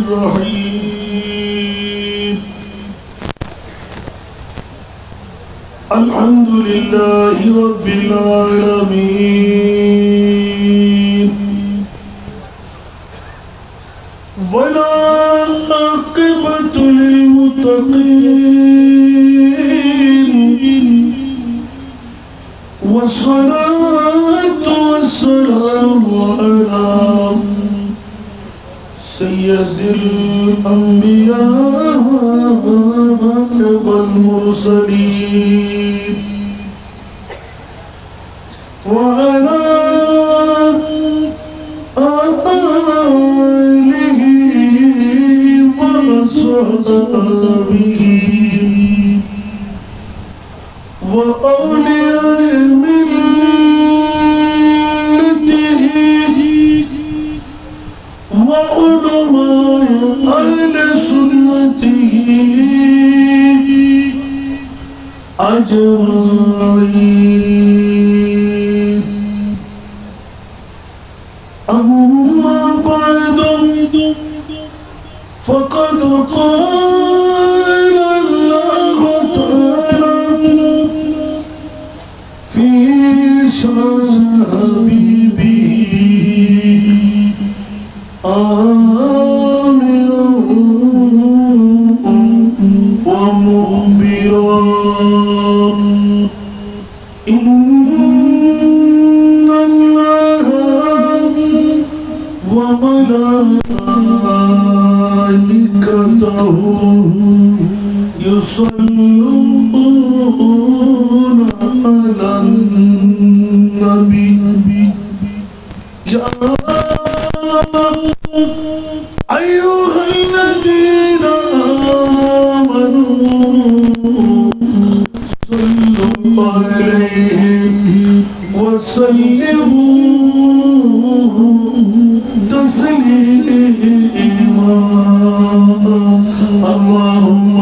الرحيم الحمد لله رب العالمين والعاقبة للمتقين والصلاة والسلام على سيد الأنبياء والمرسلين وعلى آله وصحبه وأولياء ملته وعلماء أهل سنته أجمعين أما بعد فقد قال الله تعالى في شأن حبيبه آمرا ومخبرا إن الله وملائكته يصلون على النبي يا أيها الذين آمنوا صلوا عليه وسلموا تسليما اللهم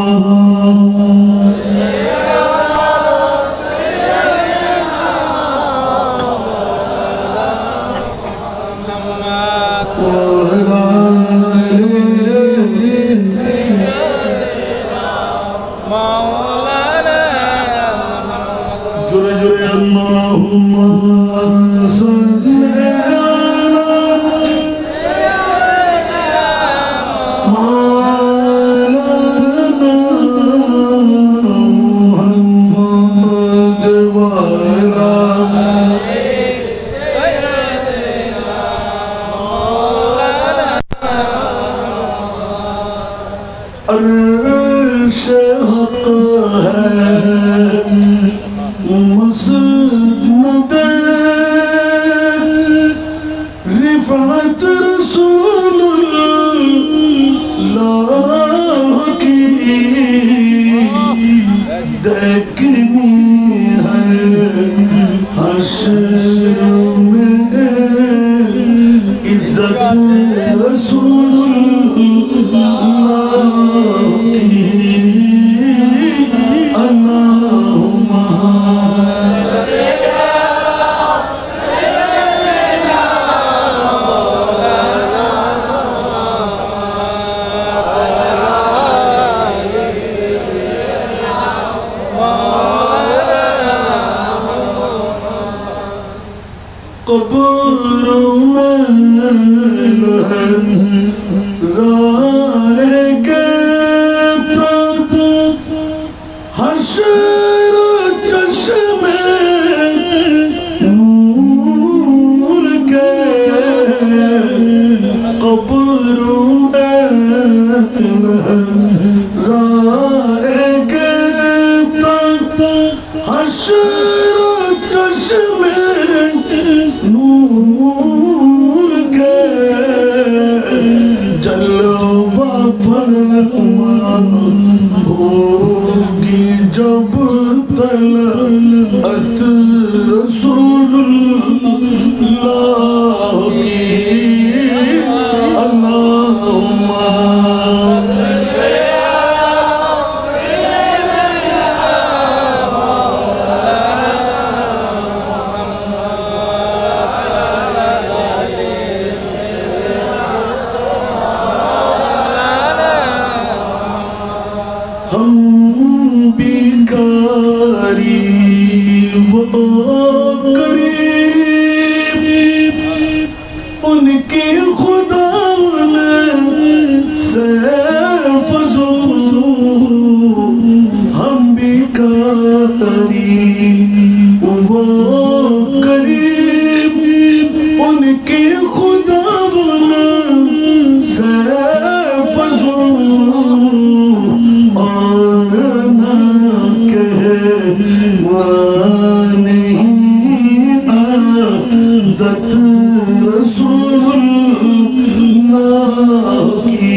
کی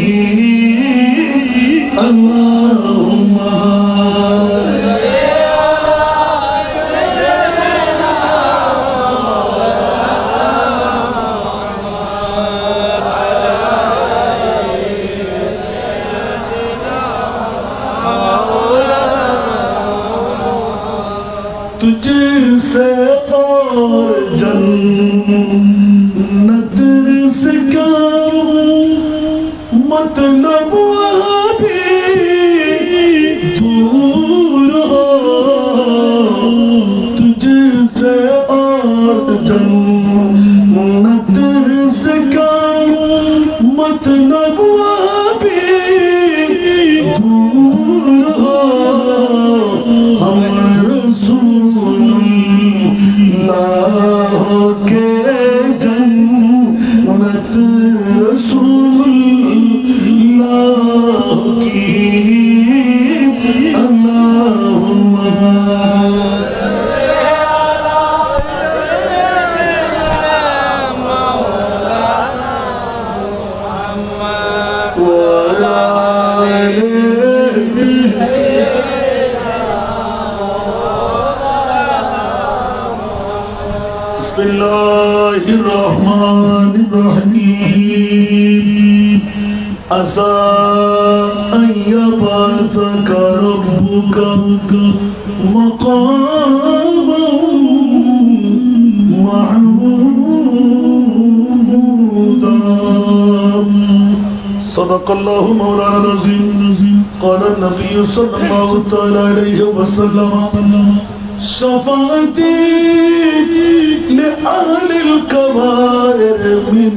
اللہم تجھ سے اور جنت سے کیا مطلب ابھی دور ہو تجھ سے اور جنت سے کیا مطلب ابھی دور ہو ہم رسول اللہ کے جنت رسول اللہ کی اللہم بسم اللہ الرحمن الرحیم عسى أن يبعثك ربك مقاما محمودا صدق الله مولانا العظيم قال النبي صلى الله عليه وسلم شفاعتي لأهل الكبائر من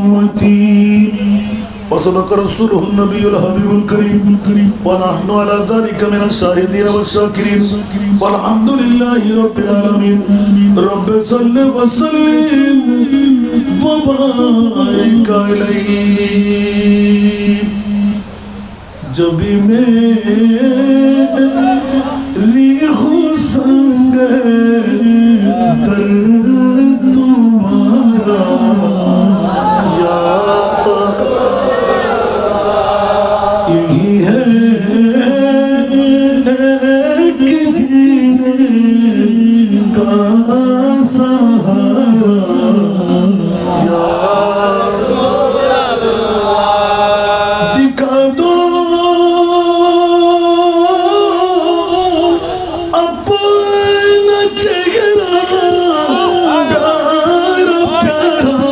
أمتي وصدق رسوله النبي الحبيب الكريم ونحن على ذلك من الشاهدين والشاكرين والحمد لله رب العالمين رب صل وسلم وبارك عليه جب میری حسن در تمہارا یا یہی ہے ایک جینے کا سہارا یا دکھا دو اپنا چہرہ پیارا پیارا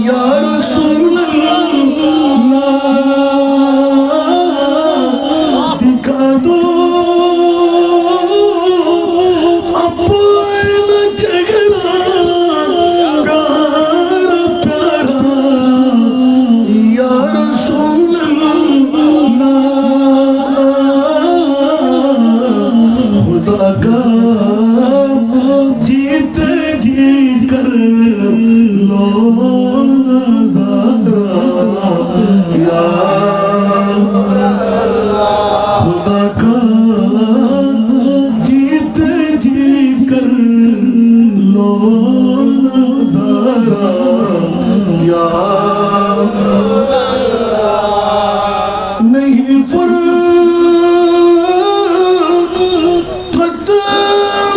یا رسول اللہ دکھا دو اپنا چہرہ پیارا پیارا یا رسول اللہ خدا کا جیت جی کر لو نظارہ یا خدا کا جیت جی کر لو نظارہ یا نہیں فرقت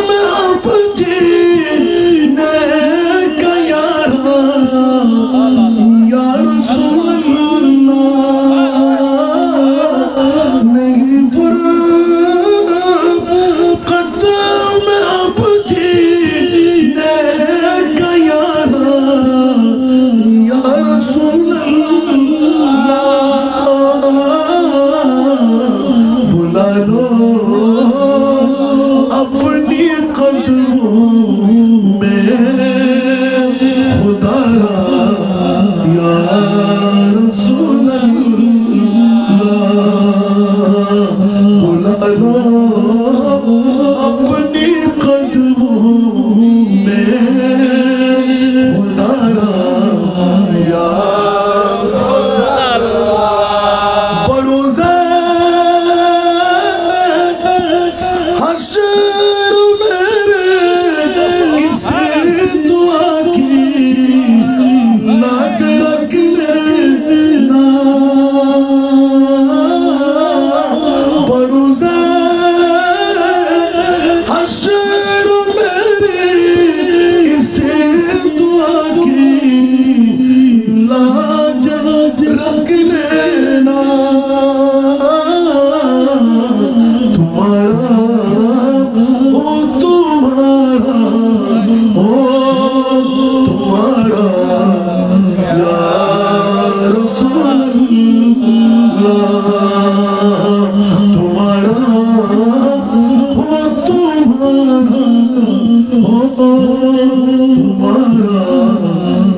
میں اب جینے کا یارا یا رسول اللہ نہیں فرقت میں اب جینے کا یارا یا رسول اللہ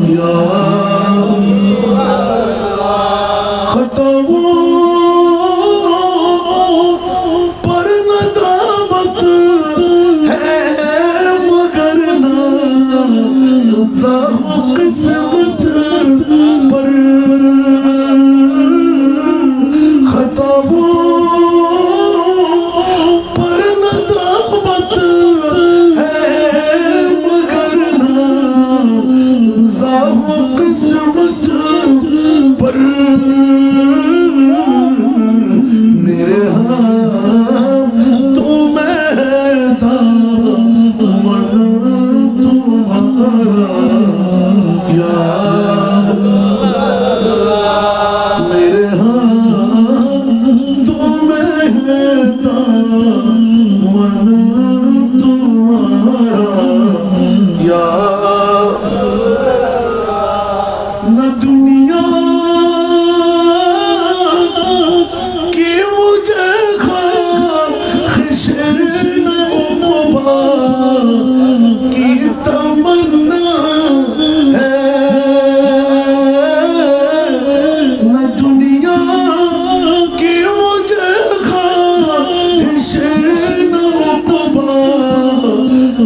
یا خطاؤں پر ندامت ہے مگر نازا قسمت پر خطاؤں پر ندامت ہے مگر نازا قسمت پر میرے ہاں تمہیں دامن تمہارا یا میرے ہاں تمہیں دامن تمہارا یا نہ دنیا کی مجھے خواہش نہ عقبا کی تمنا ہے نہ دنیا کی مجھے خواہش نہ عقبا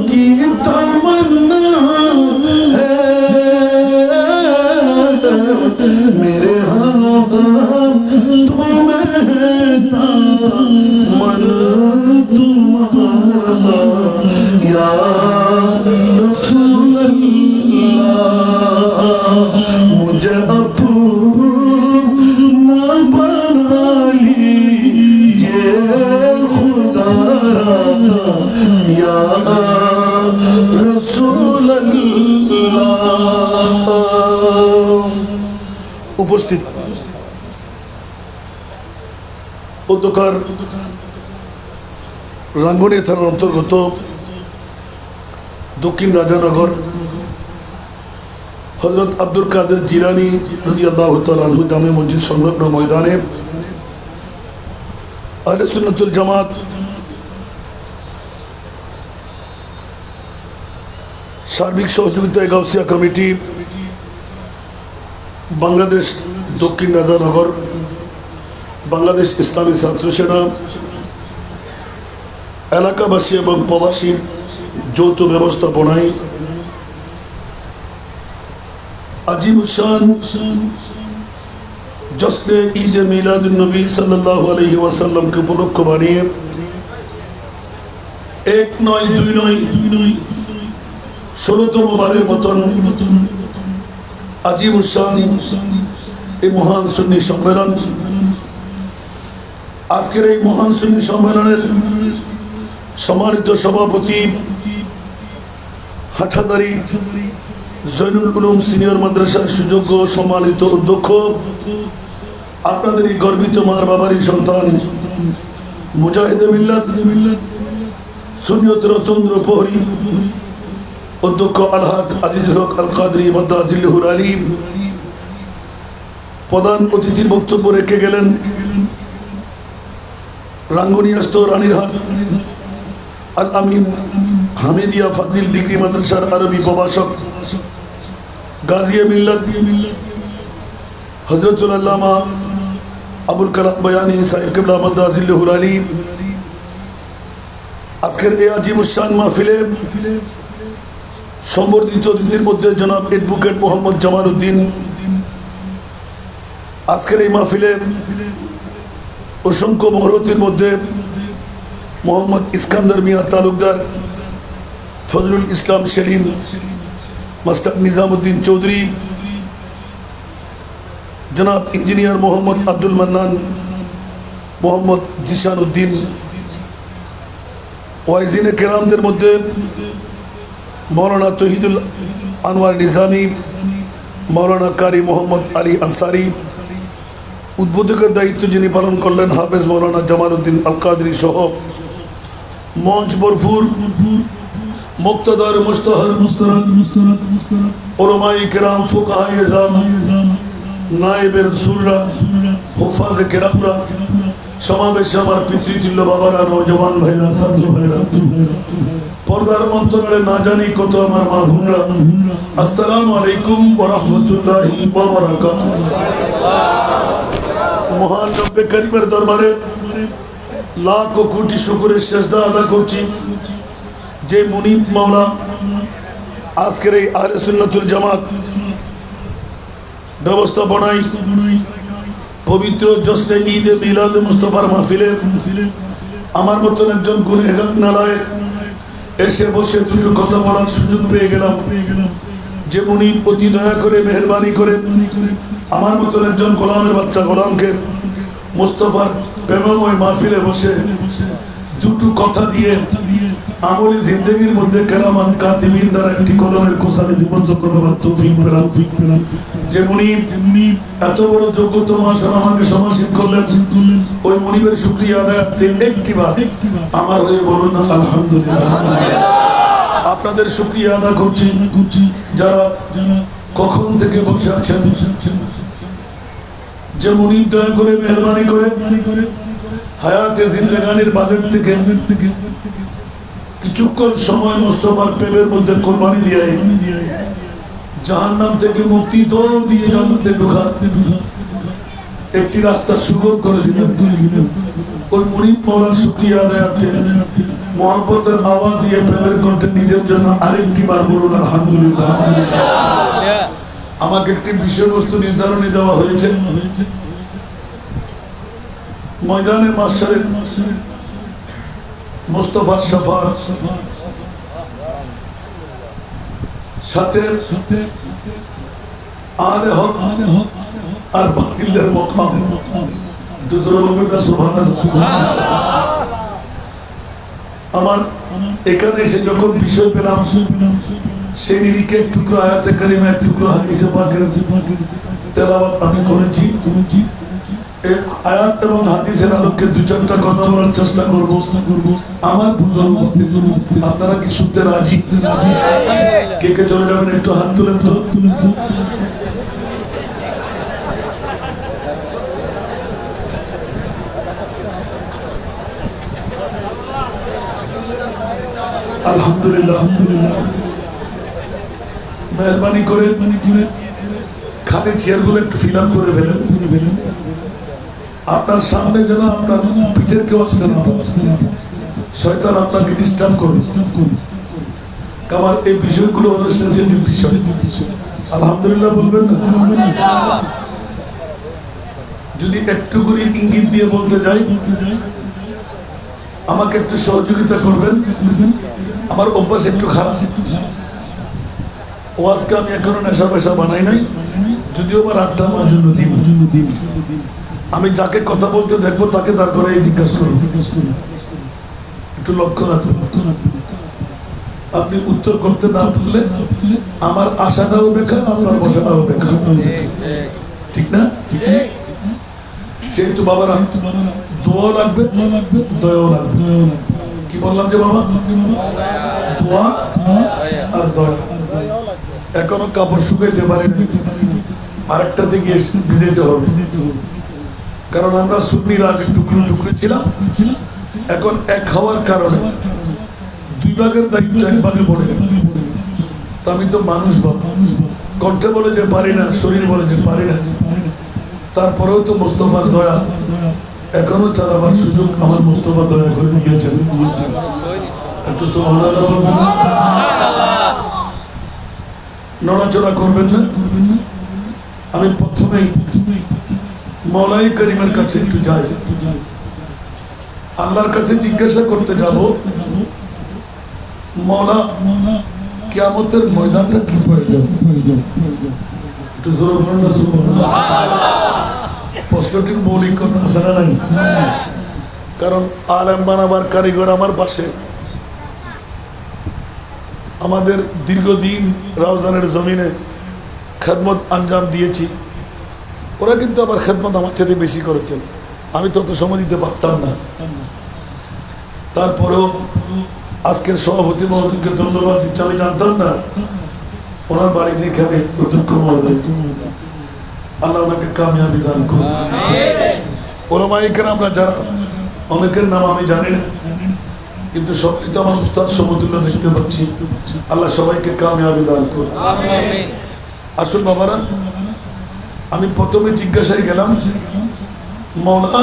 کی تمنا ہے میرے ہاں تمہیں دامن تمہارا یا رسول اللہ مجھے اپنا بنا لیجئے خدا را یا رسول اللہ উপস্থিত অধ্যকার রাঙ্গুনিয়া থানার অন্তর্গত দক্ষিণ রাজানগর হযরত আব্দুল কাদের জিলানী রাদিয়াল্লাহু তাআলা আনহু জামে মসজিদ সংলগ্ন ময়দানে আহলে সুন্নাতুল জামাত সার্বিক সহযোগিতায় গাউসিয়া কমিটি বাংলাদেশ দক্ষিণ রাজানগর বাংলাদেশ ইসলামী ছাত্র সেনা এলাকাবাসী এবং প্রবাসীর যৌথ ব্যবস্থাপনায় আজিমুশান জশ্নে ঈদ মিলাদুন নবী সাল্লাল্লাহু আলাইহি ওয়াসাল্লামকে উপলক্ষ বানিয়ে ১-৯-২-৯-১৬তম বারের মতন আজিমুশান এই মহান সুন্নি সম্মেলন আজকের এই মহান সুন্নি সম্মেলনের সম্মানিত সভাপতি হাটহাজারী জৈনুল উলুম সিনিয়র মাদ্রাসার সুযোগ্য সম্মানিত অধ্যক্ষ আপনাদের এই গর্বিত মার বাবারই সন্তান মুজাহিদে মিল্লাত সুন্নিয়তের অতন্দ্র প্রহরী অধ্যক্ষ আলহাজ আজিজুল হক আল কাদরি মাদ্দাজিল্লাহুল আলিম প্রধান অতিথির বক্তব্য রেখে গেলেন রাঙ্গুনিয়াস্থ রানীরহাট আল আমিন হামিদিয়া ফাজিল ডিগ্রি মাদ্রাসার আরবি প্রভাষক গাজিয়া মিল্লাত হযরতুল আল্লামা আবুল কালাম বয়ানী সাহেব কিবলা মাদ্দাজিল্লাহুল আলিম আজকের এই আজিমুশান মাহফিলে সম্বর্ধিত অতিথির মধ্যে জনাব অ্যাডভোকেট মোহাম্মদ জামাল উদ্দিন আজকের এই মাহফিলে অসংখ্য মহরতের মধ্যে মোহাম্মদ ইস্কান্দার মিয়া তালুকদার ফজলুল ইসলাম সেলিম মাস্টার নিজামুদ্দিন চৌধুরী জনাব ইঞ্জিনিয়ার মোহাম্মদ আব্দুল মান্নান মোহাম্মদ জিশান উদ্দিন ওয়াইজিনে কেরামদের মধ্যে মৌলানা তহিদুল আনোয়ার নিজামী মৌলানা কারি মোহাম্মদ আলী আনসারি উদ্বোধকের দায়িত্ব যিনি পালন করলেন হাফেজ মৌলানা জামাল উদ্দিন আল কাদরি সহ মঞ্চ ভরপুর মুক্তদার মুস্তাহার মুস্তারাদ উলামায়ে কেরাম ফুকাহায়ে ইজম নায়েবে রাসূলরা হুফাজে কেরামরা সমাবেশে আমার পিতৃতুল্য বাবারা নওজওয়ান ভাইরা ছাত্র ভাইরা পর্দার অন্তরালে না জানি কত আমার মা বোনরা, আসসালামু আলাইকুম ওয়া রাহমাতুল্লাহি ওয়া বারাকাতুহু। মহান রব্বে কারীমের দরবারে লাখ কোটি শুকরের সেজদা আদা করছি, যে মুনিব মাওলা আজকের এই আহলে সুন্নাতুল জামাত ব্যবস্থাপনায় পবিত্র জশ্নে ঈদে মিলাদে মুস্তাফার মাহফিলে আমার মতন একজন গুনেহগার নালায়েক এসে বসে দুটো কথা বলার সুযোগ পেয়ে গেলাম। যে মুনিব অতি দয়া করে মেহেরবানি করে আমার মতন একজন গোলামের বাচ্চা গোলামকে মুস্তাফার প্রেমময় মাহফিলে বসে দুটো কথা দিয়ে আমলি জিন্দেগির মধ্যে কেরামান কাতিবিন দ্বারা একটি কলমের কোসানি বিবদ্ধ করবার তৌফিক পেলাম। যে মুনিব এত বড় যোগ্যত মহাশয় আমাকে সমাসীন করলেন, ওই মুনিবের শুকরিয়া আদায়ার্থে একটিবার আমার হয়ে বলুন না আলহামদুলিল্লাহ। আপনাদের শুকরিয়া আদা করছি যারা কখন থেকে বসে আছেন। যে মুনিব দয়া করে মেহরবানি করে হায়াতে জিন্দেগানির বাজেট থেকে কিছুক্ষণ সময় মুস্তাফার প্রেমের মধ্যে কোরবানি দিয়ে জাহান্নাম থেকে মুক্তি দৌড় দিয়ে জান্নাতে ঢোকার একটি রাস্তা সুগম করে দিলেন। ওই মুনিব মাওলার শুকরিয়া আদায়ার্থে মহব্বতের আওয়াজ দিয়ে প্রেমের কণ্ঠে নিজের জন্য আরেকটি বার বলুন আলহামদুলিল্লাহ। আমাকে একটি বিষয়বস্তু নির্ধারণী দেওয়া হয়েছে। ময়দানে মাশারে মুস্তাফার শাফাত সাথে আলে হক আর বাতিলের মকাম, দুজনে বলবেন না সুবহানাল্লাহ। আমার এখানে এসে যখন বিষয় পেলাম সেই নিরিখে এক টুকরো আয়াতে কারিমা এক টুকরো হাদিসে পাকের তেলাওয়াত আমি করেছি। আয়াত এবং হাদিসের আলোকে দু চারটা কথা বলার চেষ্টা করব আমার বুঝার মধ্যে। আপনারা কি শুনতে রাজি? কে কে চলে যাবেন একটু হাত তুলেন তো। আলহামদুলিল্লাহ মেহরবানি করে খালি চেয়ারগুলো একটু ফিল আপ করে ফেলেন। আপনার সামনে যেন আপনার পিছের কেউ আসতে না পারে, শয়তান আপনাকে ডিস্টার্ব করবে। আমার এই বিষয়গুলো হলো সেনসিটিভ বিষয়। আলহামদুলিল্লাহ বলবেন না? যদি একটু করে ইঙ্গিত দিয়ে বলতে যাই, আমাকে একটু সহযোগিতা করবেন। আমার অভ্যাস একটু খারাপ, ওয়াজকে আমি এখনো নেশা পেশা বানাই নাই, যদিও বা রাতটা আমার জন্য দিন। আমি যাকে কথা বলতে দেখবো তাকে দাঁড় করে জিজ্ঞাসা করবো, একটু লক্ষ্য রাখবেন। আপনি উত্তর করতে না পারলে আমার আশাটাও বেকার, আপনার বসাটাও বেকার, ঠিক না? সেহেতু বাবারা দোয়া লাগবে, দয়াও লাগবে। কি বললাম যে বাবা? দোয়া আর দয়া। এখনো কাপড় শুকাইতে পারেনি, আরেকটাতে গিয়ে ভিজাইতে হবে। কারণ আমরা সুন্নিরা আগে টুকরো টুকরো ছিলাম, এখন এক হওয়ার কারণে দুই ভাগের দায়িত্ব এক ভাগে পড়ে গেল। তা আমি তো মানুষ বাবা, কণ্ঠে বলে যে পারি না, শরীর বলে যে পারি না, তারপরেও তো মুস্তাফার দয়া এখনো চালাবার সুযোগ আমার মুস্তাফা দয়া করে দিয়েছেন। একটু সুবহানাল্লাহ বলবেন না? নড়াচড়া করবেন না। আমি প্রথমেই মওলাই করিমের কাছে একটু যাই, আল্লাহর কাছে জিজ্ঞাসা করতে যাব, মওলা কিয়ামতের ময়দানটা কি প্রয়োজন? একটু জোরে বলুন না সুবহানাল্লাহ। প্রশ্নটির মৌলিক কথা আছে না নাই? কারণ আলেম বানাবার কারিগর আমার পাশে, আমাদের দীর্ঘদিন রাউজানের জমিনে খেদমত আঞ্জাম দিয়েছি। ওরা কিন্তু আবার খেদমত আমার সাথে বেশি করেছেন, আমি তত সময় দিতে পারতাম না। তারপরেও আজকের সভাপতি মহোদয়কে ধন্যবাদ দিচ্ছি। আমি জানতাম না ওনার বাড়ি যেখানে, অধ্যক্ষ মহোদয়, আল্লাহ ওনাকে কামিয়াবি দান করুন। ওলামায়ে কেরাম আমরা যারা, অনেকের নাম আমি জানি না, কিন্তু সবাই তো আমার উস্তাদ সমতুল্য দেখতে পাচ্ছি। আল্লাহ সবাইকে কামিয়াবি দান করুন। আসুন বাবারা, আমি প্রথমে জিজ্ঞাসায় গেলাম, মওলা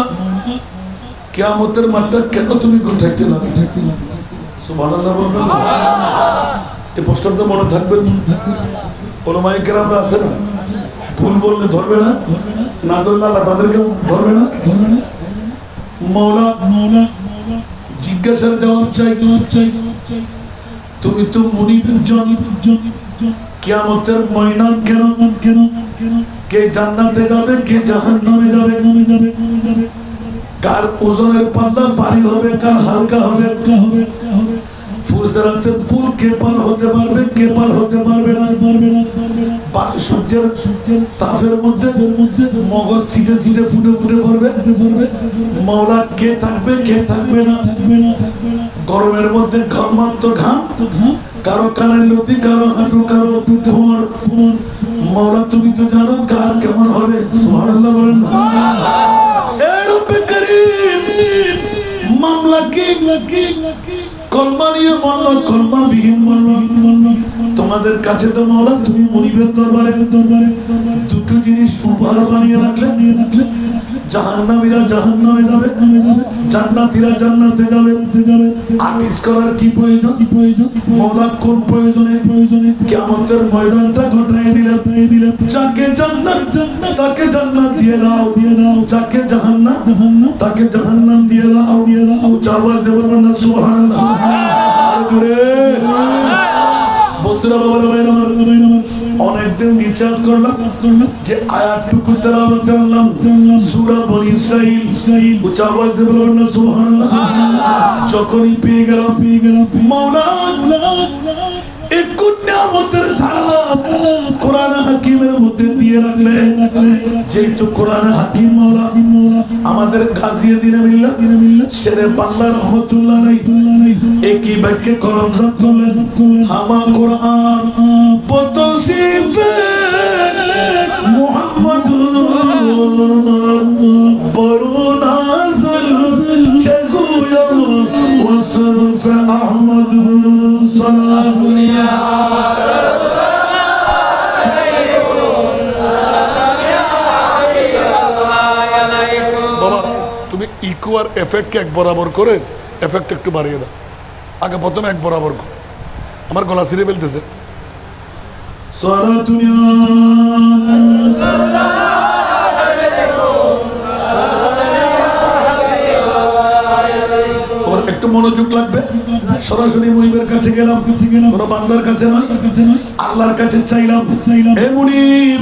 কিয়ামতের মাঠটা কেন তুমি গোটাইতে না? সুবহানাল্লাহ বলবেন। এই প্রশ্নটা মনে থাকবে তো? ওলামায়ে কেরামরা আছে না, ভুল বললে ধরবে না, না ধরলে আল্লাহ তাদেরকে ধরবে না। মওলা জিজ্ঞাসার জবাব চাই। তুমি তো মুনিবের জন, কিয়ামতের ময়দান কেন? কে জান্নাতে যাবে, কে জাহান্নামে যাবে? কার ওজনের পাল্লা ভারী হবে, কার হালকা হবে? ফুলসরাতের ফুল কে পার হতে পারবে, কে পার হতে পারবে না? সূর্যের তাপের মধ্যে মগজ ছিটে ছিটে ফুটে ফুটে পড়বে। মওলা কে থাকবে, কে থাকবে না? গরমের মধ্যে ঘামাত্ম ঘাম, কারো কানের লতি, কারো হাঁটু, কারো কোমর। মওলা তুমি তো জানো কার কেমন হবে। সুবহানাল্লাহ বলেন। এ রব্বে কারীম, মামলা কি কলমা নিয়ে মরল, কলমা বিহীন মরল। তোমাদের কাছে তো মওলা তুমি মুনিবের দরবারে দুটো জিনিস উপহার বানিয়ে রাখলে। জাহান্নামীরা জাহান্নামে যাবে, জান্নাতীরা জান্নাতে যাবে। আতিশ করার কি প্রয়োজন? মওলা কোন প্রয়োজনে কিয়ামতের ময়দানটা ঘটায় দিলেন। যাকে জান্নাত তাকে জান্নাত দিয়ে দাও, যাকে জাহান্নাম তাকে জাহান্নাম দিয়ে দাও। আওয়াজ দিয়ে বলবেন না সুবহানাল্লাহ। বন্ধুরা, বাবারা, ভাইরা আমার, অনেকদিন রিচার্জ করলাম যে আয়াতটুকু তেলাওয়াত করলাম, সূরা বনী ইসরাইল। উচ্চ আওয়াজ দিয়ে বলবেন না সুবহানাল্লাহ। যখনই পেয়ে গেলাম মাওলা এই নিয়ামতের ধারা কোরআন হাকিমের মধ্যে দিয়ে রাখলে। যেহেতু কোরআন হাকিম মাওলা আমাদের গাজিয়ে দিনে মিল্লাত শেরে বাংলা রহমতুল্লাহ আলাইহি একই বাক্যে করমজাত করলেন, হামা কোরআন বতসিফে মুহাম্মাদুর বরুনাজল চগুয়ম ওয়াসফ আহমদ সালাম। বাবা তুমি ইকো আর এফেক্টকে এক বরাবর করে এফেক্ট একটু বাড়িয়ে দাও। আগে প্রথমে এক বরাবর করো, আমার গলা ছিঁড়ে ফেলতেছে। একটু মনোযোগ লাগবে। সরাসরি মুনিবের কাছে গেলাম, কোনো বান্দার কাছে নয়, আল্লাহর কাছে চাইলাম। হে মুনিব,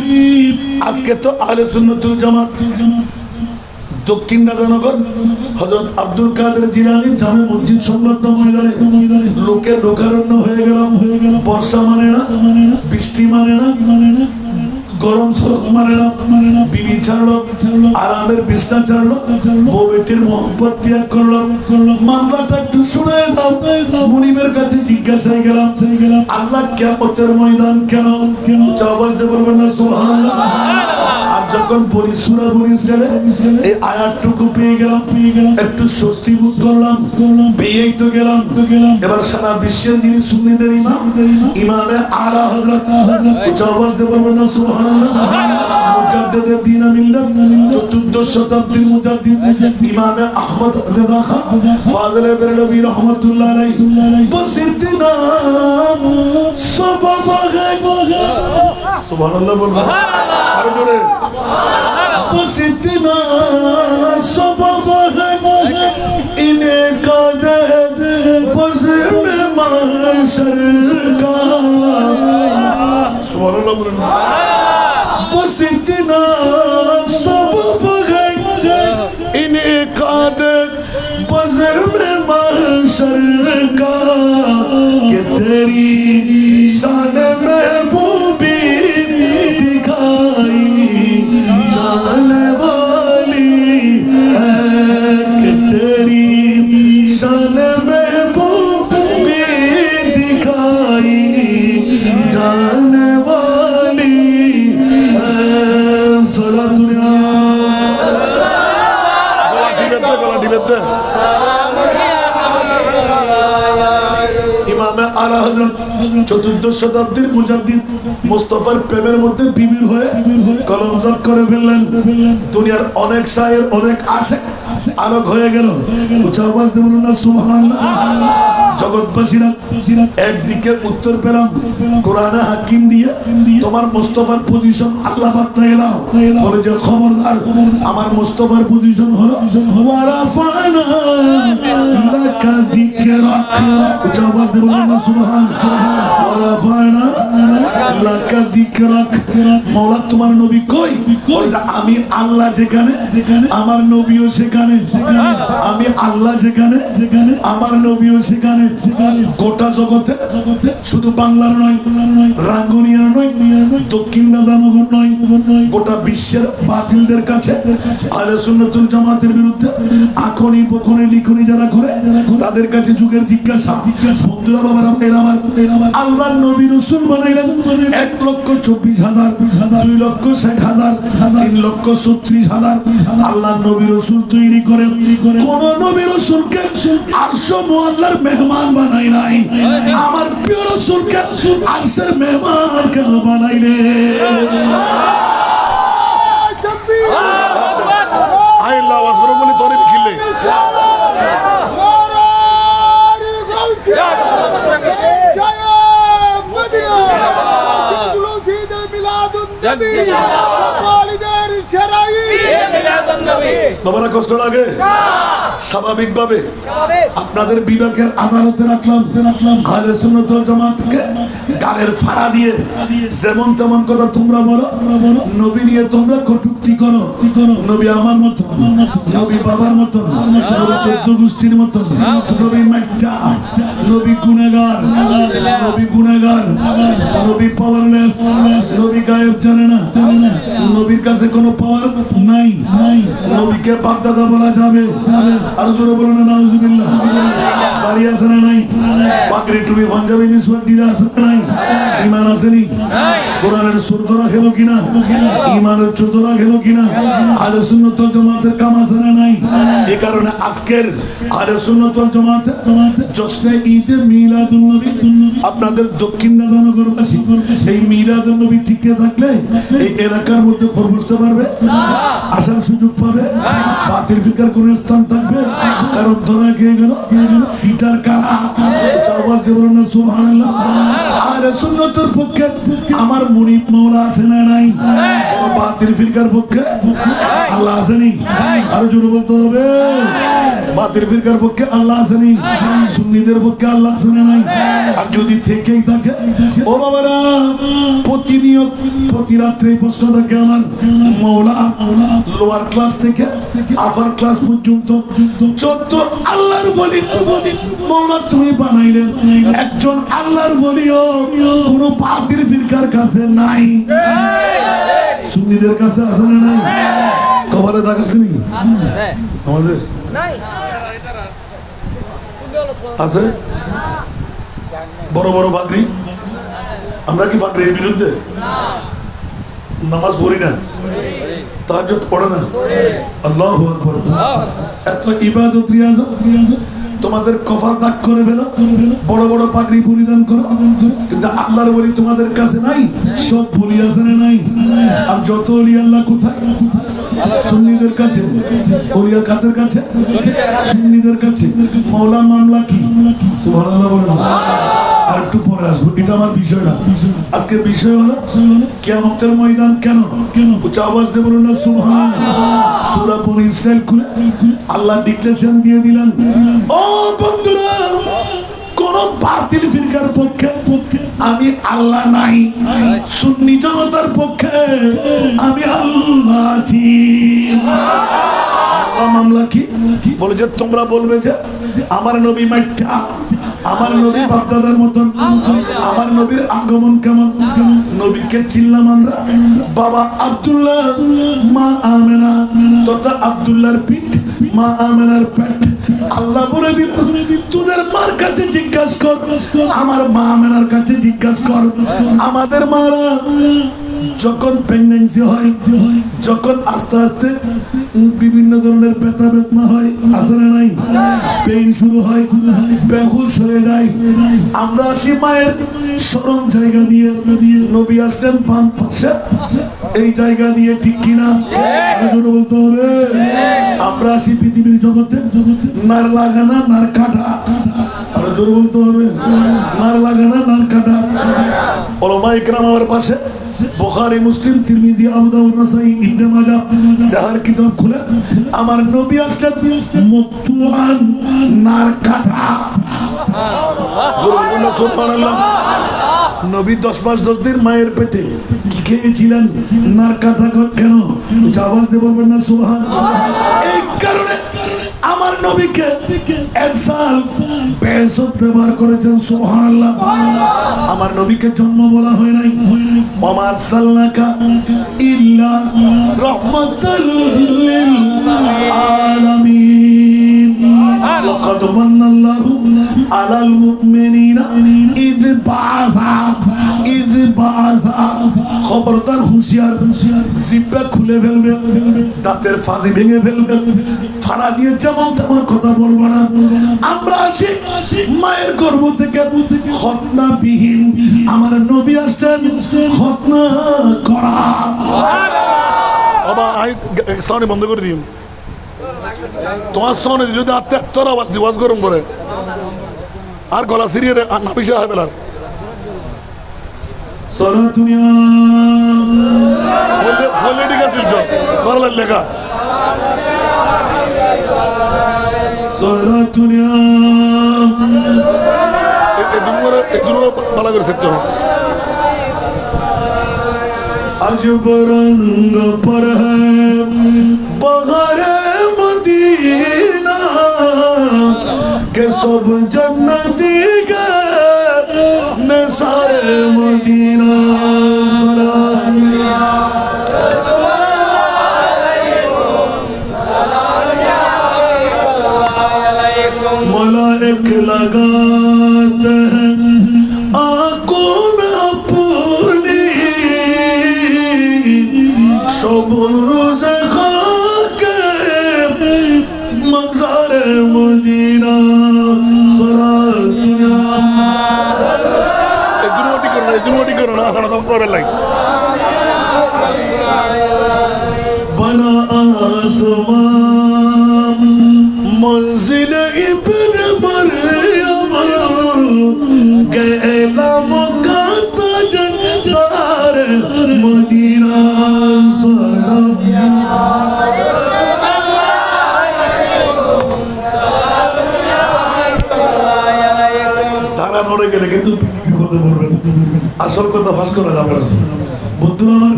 আজকে তো আহলে সুন্নাতুল জামাত দক্ষিণ রাজানগর হযরত আব্দুল কাদের জিলানী জামে মসজিদ সংলগ্ন ময়দানে লোকের লোকারণ্য হয়ে গেলাম। বর্ষা মানে না, বৃষ্টি মানে না, গরম সরক মানে না, বিবি ছাড়লো, আরামের বিছনা ছাড়লো, বউ বেটির মোহব্বত ত্যাগ করলো। মামলাটা একটু শুনে দাও। মুনিবের কাছে জিজ্ঞাসায় গেলাম, আল্লাহ কিয়ামতের ময়দান কেন? আওয়াজ দিয়ে বলবেন না সুবহানাল্লাহ। আর যখন পড়ি সূরা বনী ইসরাইল এই আয়াতটুকু পেয়ে গেলাম, একটু স্বস্তি বোধ করলাম। পেয়েই তো গেলাম। এবার সারা বিশ্বের যিনি সুন্নিদের ইমামে আলা হযরত আওয়াজ দিয়ে বলবেন না সুবহানাল্লাহ। মুজাদ্দিদের দ্বীন মিল্লাত 14 শতাব্দীর মুজাদ্দিদ ইমামে আহমদ রেজা খান ফাজলে বেরলভী রহমাতুল্লাহ আলাইহি বসিতনা সবাবাগায় সুবহানাল্লাহ বলবেন আরো জোরে। বসিতনা সবাবাগায় ইনে কাদে বসমে মাশর কা সুবহানাল্লাহ বলবেন। बसितना सबब गए इनकाद बज़र में महशर का कि तेरी शान महबूबी दिखाई जाने वाली है, कि तेरी शान महबूबी दिखाई जाने वाली আলা হযরত 14 শতাব্দীর মুজাদ্দিদ মুস্তাফার প্রেমের মধ্যে বিবির হয়ে কলমজাত করে ফেললেন। দুনিয়ার অনেক শায়ের অনেক আশিক আলোক হয়ে গেল। উচ্চ আওয়াজ দিয়ে বলুন না সুবহানাল্লাহ। জগৎবাসীরা একদিকে উত্তর পেলাম কোরআনে হাকিম দিয়ে তোমার মুস্তাফার পজিশন আল্লাহ বাতায় দাও, বলে যে খবরদার আমার মুস্তাফার পজিশন হলো ওয়ারাফানা লাকা যিকরাক। উচ্চ আওয়াজ দিয়ে বলুন না সুবহানাল্লাহ। ওয়ারাফানা লাকা যিকরাক। মাওলা তোমার নবী কই? বলে আমি আল্লাহ যেখানে আমার নবীও সেখানে, আমি আল্লাহ যেখানে আমার নবীও সেখানে। গোটা জগতে শুধু বাংলার নয়, রাঙ্গুনিয়ার নয়, দক্ষিণ রাজানগর নয়, গোটা বিশ্বের বাতিলদের কাছে আহলে সুন্নাতুল জামাতের বিরুদ্ধে আখনি বখনি লিখনি যারা করে তাদের কাছে যুগের জিজ্ঞাসা। বন্ধুরা বাবারা ভাইরা আমার, আল্লাহর নবী রাসূল বানাইলেন 1,24,000, 2,60,000, 3,36,000 আল্লাহর নবী রাসূল তৈরি করে কোন নবী রাসূলকে আরশ মুআল্লার মেহমান বানাই নাই। আমার প্রিয় রাসূলকে আরশের মেহমান কেন বানাইলে? আল্লাহ আওয়াজ করে বলি তোরে বিখিলে বাবারা কষ্ট লাগে স্বাভাবিক ভাবে আপনাদের বিবেকের আদালতে রাখলাম আহলে সুন্নাত ওয়াল জামাতকে গালের ফাড়া দিয়ে যেমন তেমন কথা তোমরা বলো, নবী নিয়ে তোমরা কটূক্তি করো। নবী আমার মতো, নবী বাবার মতো, নবী 14 গোষ্ঠীর মতো, নবী মাইটা, নবী গুনাহগার, নবী গুনাহগার, নবী পাওয়ারলেস, নবী গায়েব জানে না, নবীর কাছে কোনো পাওয়ার নাই। নবীকে বাপদাদা বলা যাবে? আর জোরে বলুন না নাউজুবিল্লাহ। দাঁড়িয়ে আছে না নাই? পাগড়ি টুপি পাঞ্জাবি মিসওয়াক দিলে আছে না নাই? ঈমান আসেনি? কোরআনের সুরদরা খেলো কিনা? ঈমানের চুরদরা খেলো কিনা? আহলে সুন্নাত ওয়াল জামাতের কাম আছে না নাই? এই কারণে আজকের আহলে সুন্নাত ওয়াল জামাতের জশ্নে ঈদে মিলাদুন নবী আপনাদের দক্ষিণ রাজানগরবাসী এই মিলাদুন নবী টিকে থাকলে এই এলাকার মধ্যে খবর বুঝতে পারবে, আসার সুযোগ পাবে, বাতিল ফিকার কোন স্থান থাকবে? কারণ ধরা খেয়ে গেল সিটার কারা। আওয়াজ দিয়ে বলুন না সুবহানাল্লাহ। আহলে সুন্নাতের পক্ষে আমার মুনিব মাওলা আছে না নাই? বাতিল ফিকার পক্ষে আল্লাহ আসেনি? আর জোরে বলতে হবে। বাতিল ফিকার পক্ষে আল্লাহ আসেনি, সুন্নিদের পক্ষে আল্লাহ আছে না নাই? আর যদি থেকেই থাকে ও বাবারা, প্রতিনিয়ত প্রতি রাত্রে প্রশ্ন থাকে আমার মাওলা লোয়ার ক্লাস থেকে আপার ক্লাস পর্যন্ত যত আল্লাহর ওলি মাওলা তুমি বানাইলেন, একজন আল্লাহর ওলিও কোন বাতিল ফিরকার কাছে নাই। সুন্নিদের কাছে আছে না নাই? কবরে দাগ আছে নাকি আমাদের? আছে বড় বড় ফাকরি। আমরা কি ফাকরির বিরুদ্ধে? নামাজ পড়ি না, তাহাজ্জুদ পড়ে না, আল্লাহু আকবার, এত ইবাদত রিয়াজত তোমাদের কফার দাগ করে ফেলো, বড় বড় পাগড়ি পরিধান করো, কিন্তু আল্লাহর ওলি তোমাদের কাছে নাই। সব বলি আছে না নাই? আর যত ওলি আল্লাহ কোথায়? সুন্নিদের কাছে। ওলিয়া কাদের কাছে? সুন্নিদের কাছে। মাওলা মামলা কি? সুবহানাল্লাহ বলেন। আর একটু পরে আসবো, এটা আমার বিষয় না। আজকের বিষয় হলো কিয়ামতের ময়দান। কেন? উচ্চ আওয়াজ দিয়ে বলুন না সুবহানাল্লাহ। সূরা বনী ইসরাইল খুলে আল্লাহ ডিক্লেরেশন দিয়ে দিলেন, ও বন্ধুরা, কোন বাতিল ফিরকার পক্ষে আমি আল্লাহ নাই, সুন্নি জনতার পক্ষে আমি আল্লাহ আছি। মামলা কি? বলে যে তোমরা বলবে যে আমার নবী মাইঠা, আমার নবী বাপদাদার মতন, আমার নবীর আগমন কেমন? নবীকে চিনলাম আমরা বাবা আব্দুল্লাহ, মা আমেনা তথা আব্দুল্লাহর পিঠ, মা আমেনার পেট। আল্লাহ বলে দিল তোদের মার কাছে জিজ্ঞাসা কর, আমার মা আমেনার কাছে জিজ্ঞাসা কর। আমাদের মারা যখন প্রেগন্যান্সি হয়, যখন আস্তে আস্তে বিভিন্ন ধরনের ব্যথা বেদনা হয়, আছে না নাই, পেইন শুরু হয়, বেহুশ হয়ে যায়, আমরা আসি মায়ের শরম জায়গা দিয়ে, নবী আসলেন বাম পাশে এই জায়গা দিয়ে, ঠিক কিনা বলতে হবে। আমরা আসি পৃথিবীর জগতে নার লাগানা নার কাটা, আরো জোরে বলতে হবে, নার লাগানা নার কাটা। ওলামা ইকরাম আমার পাশে বুখারী, মুসলিম, তিরমিজি, আবু দাউদ, নাসাই, ইবনে মাজাহ সাহার কিতাব খুলে আমার নবী আসলেন মুকতুআন নার কাটা। সুবহানাল্লাহ। নবী 10 মাস 10 দিন মায়ের পেটে কি খেয়েছিলেন? নার কাটা। কেন? আওয়াজ দিয়ে বলবেন না সুবহানাল্লাহ। এই কারণে আমার নবীকে এরসাল বেয়াসত ব্যবহার করেছেন, সুবহানাল্লাহ। আমার নবীকে জন্ম বলা হয় নাই, ওমা আরসালনাকা ইল্লা রাহমাতাল লিল আলামিন। লাকাদ মান্নাল্লাহু আলাল মুমিনিনা ইয বাআসা। খবরদার, হুঁশিয়ার, জিহ্বা খুলে ফেলবে, দাঁতের ফাঁজি ভেঙে ফেলবে, ফাড়া দিয়ে যেমন তেমন কথা বলবো না। আমরা আসি মায়ের গর্ভ থেকে খতনা বিহীন, আমার নবী আসলেন খতনা করা। বাবা আই সাউন্ড বন্ধ করে দিন, তোমার সাউন্ড যদি তোর আওয়াজ দিওয়াজ গরম করে আর গলা সিরিয়ে না বিষয় হয় বেলার সলাতুনিয়া ফলে ঠিক আছে তো গলার লেখা সলাতুনিয়া এদুনো বালা করে सकते हो। अजब रंग पर है बहार मदीना के सब जन्नती गए सारे मदीना। मलाइक लगाते हैं आंखों में अपनी सब रोज़े खाके मंज़र मदीना। इधर करो ना खाना तो कर लाइक बना आसमान मंजिल इब्न मरियम गैला मक्का ताजदार मदीना। তারা নড়ে গেলে কিন্তু বিপদে পড়বেন, আসল কথা ফাঁস করা যাবে না। বন্ধুরা আমার,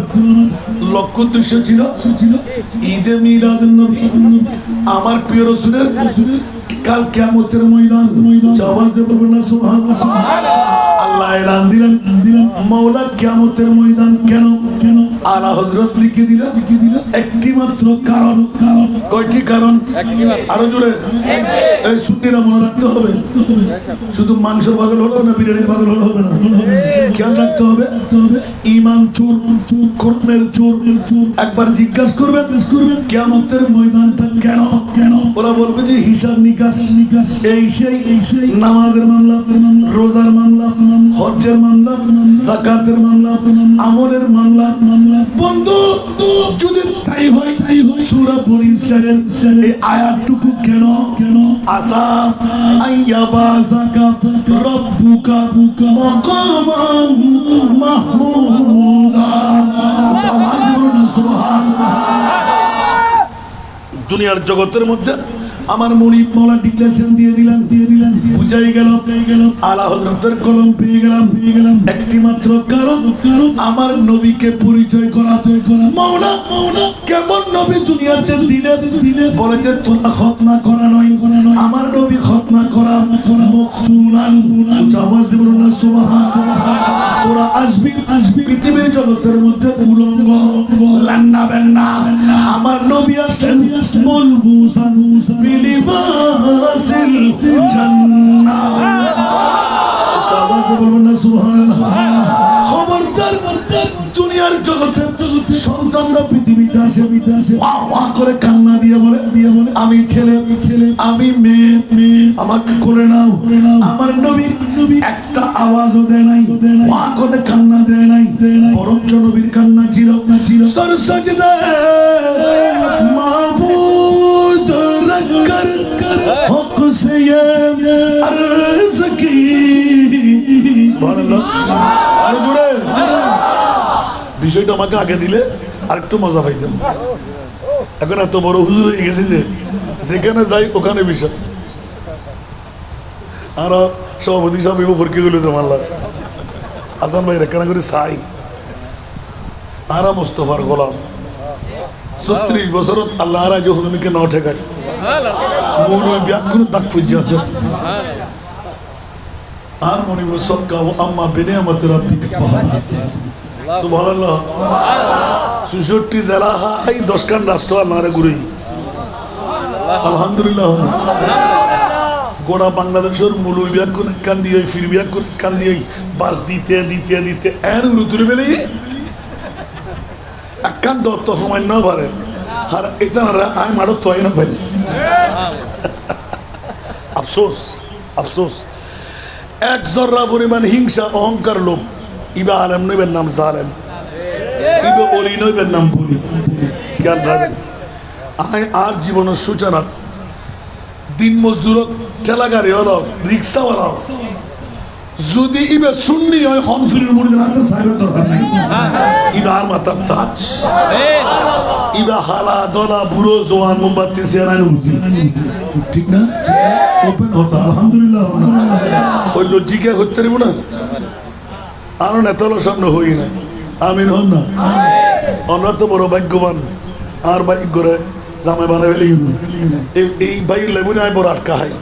লক্ষ্য উদ্দেশ্য ছিল ঈদে মিলাদুন নবী, আমার প্রিয় রাসূলের কাল কিয়ামতের ময়দান। আওয়াজ দিয়ে বলবেন না সুবহানাল্লাহ। আল্লাহ এলান দিলেন মাওলা কিয়ামতের ময়দান কেন? আলা হযরত লিখে দিলেন একটি মাত্র কারণ। কয়টি কারণ? আরো জোরে এই সুন্নিরা মনে রাখতে হবে। শুধু মাংস পাগল হলো না, বিরিয়ানির পাগল হলো হবে না, খেয়াল রাখতে হবে। ঈমান চোর, কোরআনের চোর। একবার জিজ্ঞাসা করবেন কিয়ামতের ময়দানটা কেন? ওরা বলবে যে হিসাব নিকাশ, এই সেই নামাজের মামলা, রোজার মামলা, হজ্জের মামলা, যাকাতের মামলা, আমলের মামলা। বন্ধু যদি তাই হয় সূরা বনী ইসরাঈলের এই আয়াতটুকু কেন? আসা আইয়াবাযাকা রাব্বুকা মাকামান মাহমুদা। সুবহানাল্লাহ। দুনিয়ার জগতের মধ্যে আমার মুনিব মাওলা ডিক্লারেশন দিয়ে দিলাম, বুঝাই গেল আলা হযরতের কলম পেয়ে গেলাম। একটি মাত্র কারণ আমার নবীকে পরিচয় করাতে। মাওলা কেমন নবী দুনিয়াতে দিলে বলে যে তোরা খতনা করা নয়, আমার নবী খতনা করা মুকতুনান। আওয়াজ দিব না সুবহানাল্লাহ। তোরা আসবি পৃথিবীর জগতের মধ্যে উলঙ্গ লান্না বেন্না, আমার নবী আসলেন মুলবুসান বিলিবাসিল জান্নাহ। আওয়াজ দিয়ে বলবেন না সুবহানাল্লাহ। খবরদার দুনিয়ার জগতে সন্তানরা পৃথিবীতে আসে ওয়া ওয়া করে কান্না দিয়ে বলে আমি ছেলে আমি মেয়ে আমাকে কোলে নাও। আমার নবী একটা আওয়াজও দেয় নাই, ওয়া করে কান্না দেয় নাই, বরঞ্চ নবীর কান্না ছিল সর সাজদা মাবুদ রকর হক সে আরজ কি। সুবহানাল্লাহ। আরো জোরে বিষয়টা আমাকে আগে দিলে আরেকটু মজা পাইতাম। এখন এত বড় হুজুর হয়ে গেছে যে যেখানে যাই ওখানে বিষয়। আর সভাপতি সব ফরকে গেল তোমার আসান ভাই রেখানা করে চাই আর মুস্তফার গোলাম ৩৬ বছরত আল্লাহ যখন ন ঠেকাই মন ওই ব্যাকুল দাগ ফুজে আছে আর মনে সৎকা আম্মা বেনে আমাদের রাব্বিকা ফাহাদিস। সুবহানাল্লাহ। ৬৬ জেলা হাই ১০ খান রাষ্ট্র আল্লাহরে ঘুরি আলহামদুলিল্লাহ। গোড়া বাংলাদেশের মূল ব্যাকুল কান দিয়ে ফির ব্যাকুল কান দিয়ে বাস দিতে দিতে দিতে এর উড়ে ফেলি একখান দত্ত সময় না পারে আর এটা আমি মারো তো না পাই। আফসোস আফসোস এক জর্রা পরিমাণ হিংসা অহংকার লোক ইবা আলেম নইবের নাম জালেম, ইবা অলি নইবের নাম বলি। খেয়াল রাখবেন আর জীবনের সূচনা দিন মজদুর ঠেলা গাড়ি হল রিক্সাওয়ালা যদি ইবে সুন্নি হয় হনফিরের মুড়িদের হাতে সাহেবের দরকার নেই। ইবা আর মাতার তাজ ইবা হালা দলা বুড়ো জোয়ান মোমবাতি সেরাই উঠি ঠিক না ওপেন হতো আলহামদুলিল্লাহ। ওই লজ্জিকা করতে পারবো না আরো নেতালোর সামনে হই না আমিন হন না। আমরা তো বড় ভাগ্যবান আর বাইক করে জামাই বানাই ফেলি এই বাইক লেবু নাই বড় আটকা হয়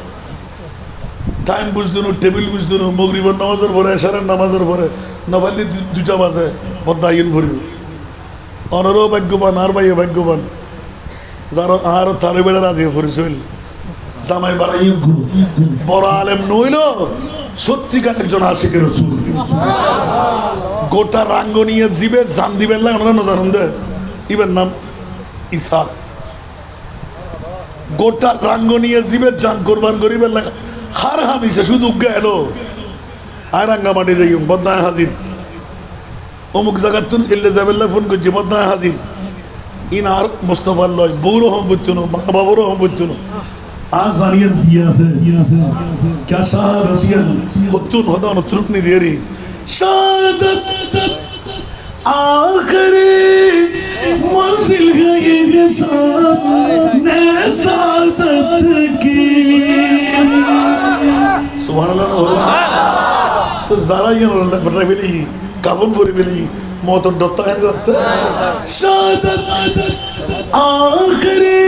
টাইম বুঝদিন টেবিল বুঝদিন মগরিবের নামাজের পরে এশারের নামাজের পরে নফালি ২টা বাজে পদ্মা আইন ফুরিব অনরও ভাগ্যবান আর ভাইয়ে ভাগ্যবান যারা আরও তারে বেড়ে রাজি ফুরিছিল জামাই বাড়াই বড় আলেম নইল সত্যিকার একজন আশিকের রাসূল গোটা রাঙ্গ নিয়ে জিবে জান দিবেন না ওনারা নজানন দে ইবের নাম ইসহাক গোটা রাঙ্গ নিয়ে জিবে জান কোরবান করিবেন না হার হামিছে শুধু উজ্ঞা এলো আর রাঙ্গা মাটি যাই বদনায় হাজির অমুক জায়গার তুন এলে যাবেল্লা ফোন করছি বদনায় হাজির ইন আর মোস্তফার লয় বউরও হম বুঝতো না মা বাবারও হম বুঝতো না আজ জানিয়ে দিয়ে আছে क्या शहादत खुतून होदा नतरुकनी देरी शहादत आखिरी मंजिल गई ने शहादत की सुभान अल्लाह। तो जरा ये ना फटरा फेली काफन भरी फेली मौत और डरता है शहादत आखिरी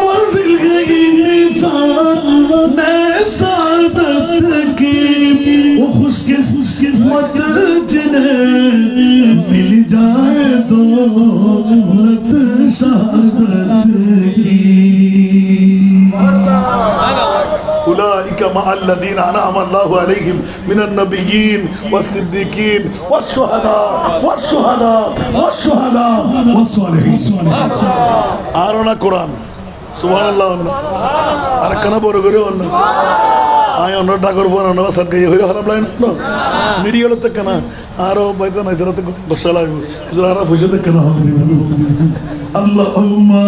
मंजिल गई ने शहादत की वो खुशकिस्मत जिन्हें मिल जाए दौलत शहादत की उलाइका मअल्लज़ीना अनअम अल्लाहु अलैहिम मिनन नबिय्यीन वस्सिद्दीकीन वश्शुहदा वस्सालिहीन। आरोना कुरान सुबहानाल्लाह আর কেন বড় করে অন্য আয় অন্য ডাকর ফোন অন্য সরকার হইলে খারাপ লাগে না মিডিয়া হলো তো কেন আরো বাইতে নাই তারা তো গোসা লাগবে আর ফুসে তো কেন হবে আল্লাহুম্মা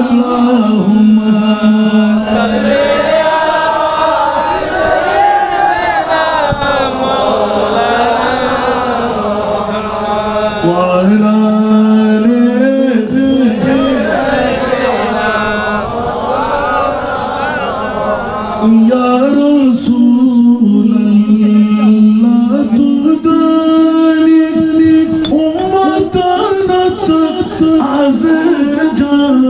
Allah ইয়া রাসূলুল্লাহ তুদালি উম্মাতানা আযজান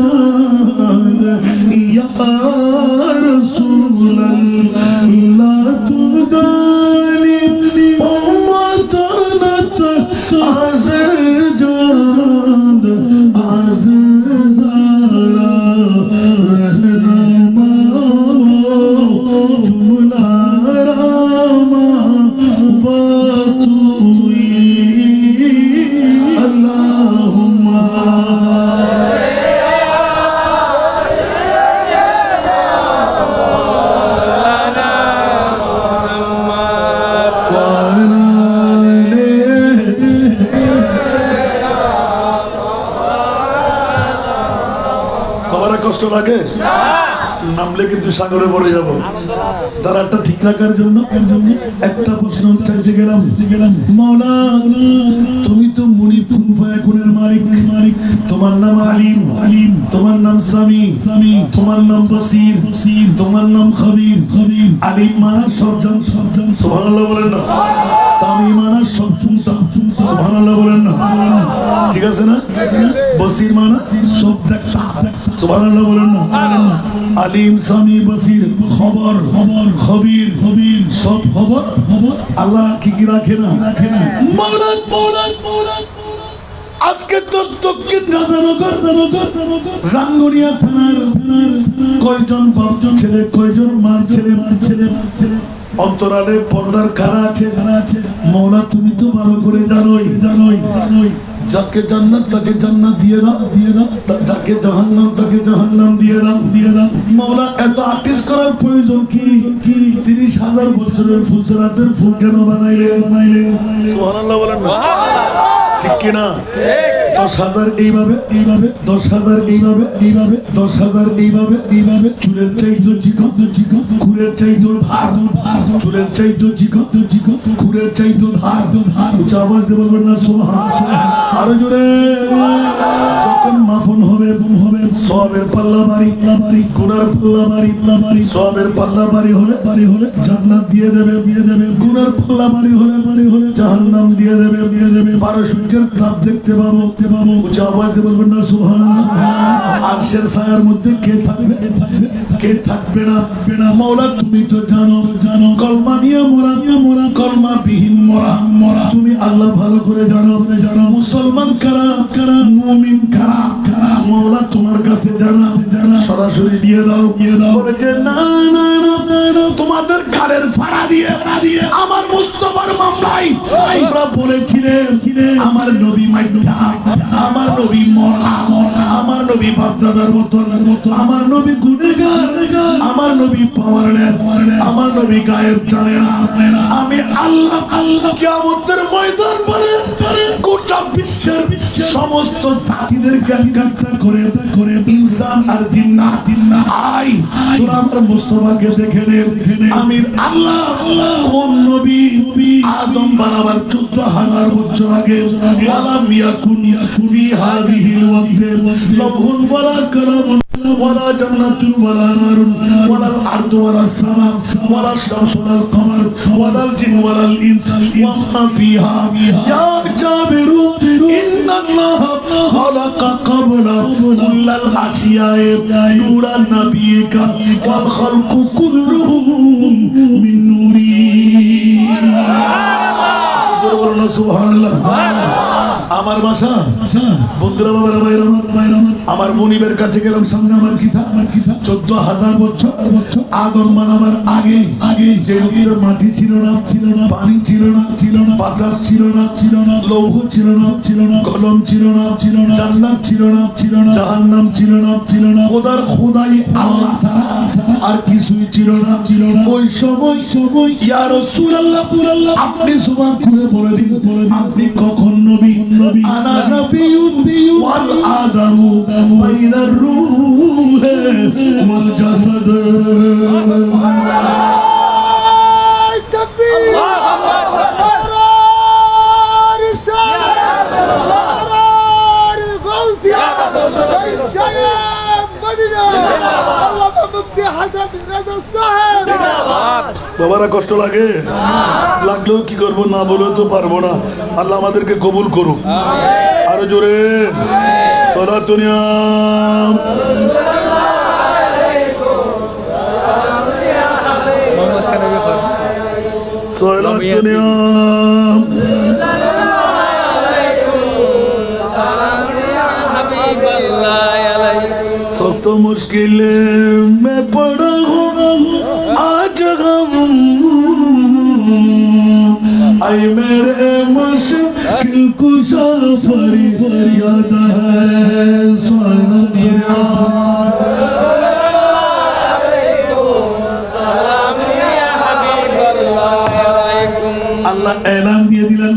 ইয়া রাসূলুল্লাহ তুদালি উম্মাতানা আযজান আযজারা রহনামা জুমলারামা বাতুই আল্লাহুম্মা কষ্ট লাগে নামলে কিন্তু সাগরে পড়ে যাব তারা একটা ঠিক রাখার জন্য একটা প্রশ্ন চাইতে গেলাম মাওলা তুমি তো মুনি কুন ফায়াকুনের মালিক তোমার নাম আলিম তোমার নাম সামি তোমার নাম বসির তোমার নাম খবীর আলিম মানা সব জান সুবহানাল্লাহ বলেন না সামি মানা সব শুনতা সুবহানাল্লাহ বলেন না ঠিক আছে না বসির মানা সব দেখতা সুবহানাল্লাহ বলেন না আলিম সামি বসির খবর খবীর সব খবর আল্লাহ কি রাখে না মাওলা আজকে তো দক্ষিণ রাজানগর রাঙ্গুনিয়া থানার কয়জন বাপজন ছেলে কয়জন মার ছেলে অন্তরালে পর্দার খানা আছে মাওলা তুমি তো ভালো করে জানোই যাকে জান্নাত তাকে জান্নাত দিয়ে দাও যাকে জাহান্নাম তাকে জাহান্নাম দিয়ে দাও মাওলা এত আর্টিস্ট করার প্রয়োজন কি 30,000 বছরের ফুলসরাতের ফুল কেন বানাইলে সুবহানাল্লাহ বলেন না ঠিক কি না 10,000 এইভাবে 10,000 এইভাবে 10,000 এইভাবে চুলের চাইতো চিকন খুরের চাইতো ধার চুলের চাইতো চিকন খুরের চাইতো ধার উচ্চ আওয়াজ দিয়ে বলবেন না সুবহানাল্লাহ আরো জোরে যখন মাফন হবে সওয়াবের পাল্লা বাড়ি গুনার পাল্লা বাড়ি সওয়াবের পাল্লা বাড়ি হলে জান্নাত দিয়ে দেবে গুনার পাল্লা বাড়ি হলে জাহান্নাম দিয়ে দেবে 12 সূর্যের তাপ দেখতে পাবো উচ্চ আওয়াজ দিয়ে বলবেন না সুবহানাল্লাহ আরশের ছায়ার মধ্যে কে থাকবে না মাওলা তুমি তো জানো কলমা নিয়ে মোরা কলমা বিহীন মোরা তুমি আল্লাহ ভালো করে জানো মুসলমান কারা মুমিন কারা মাওলা তোমার কাছে জানা সরাসরি দিয়ে দাও বলে যে না তোমাদের ঘাড়ের ফাড়া দিয়ে আমার মুস্তাফার মামলায় আমরা বলেছিলেন আমার নবী মাইথা আমার নবী মরা আমার নবী বাপদাদার মতো আমার নবী গুনেগার আমার নবী পাওয়ারলেস আমার নবী গায়েব জানে না আমি আল্লাহ কিয়ামতের ময়দান পরে গোটা বিশ্বের সমস্ত জাতিদের জ্ঞান কাটটা করে ইনসান আর জিন্নাত আই তোরা আমার মুস্তাফাকে দেখে নে আমি আল্লাহ কোন নবী আদম বানাবার 14,000 বছর আগে ওয়ালা মিয়াকুন ফি হাযিহিল ওয়াক্ত লাহুন ওয়ালা কালামুন ولا جنة ولا نار ولا الأرض ولا السماء ولا الشمس ولا القمر ولا الجن ولا الإنس وما فيها يا جابر إن الله خلق قبل كل الأشياء نور نبيك والخلق كلهم من نوري সুবহানাল্লাহ আমার বাসা বন্ধুরা বাবারা ভাইরা আমার মনিবের কাছে গেলাম সামনে আমার কিতাব 14,000 বছর আদম বানাবার আগে যে রূপের মাটি ছিল না পানি ছিল না বাতাস ছিল না লৌহ ছিল না কলম ছিল না জান্নাত ছিল না জাহান্নাম ছিল না খোদার খোদাই আল্লাহ ছাড়া আর কিছুই ছিল না ওই সময় ইয়া রাসূলুল্লাহ আপনি জবান খুলে বলে দিন আপনি কখন নবী আনা নবিয়ুন ওয়াল আদামু বাইনার রূহ ওয়াল জাসাদ তাকবীর আল্লাহু আকবার রিসালাত গাউসিয়া শায়াব মদিনা আল্লাহ বাবারা কষ্ট লাগে, লাগলেও কি করবো, না বলেও তো পারবো না। আল্লাহ আমাদেরকে কবুল করুক। আরো জোরে সলাতুনিয়া সলাতুনিয়া सख्त मुश्किल में पड़ा हूँ आज गम आई मेरे मुश्किल कुशा फरियाद है আল্লাহ এলান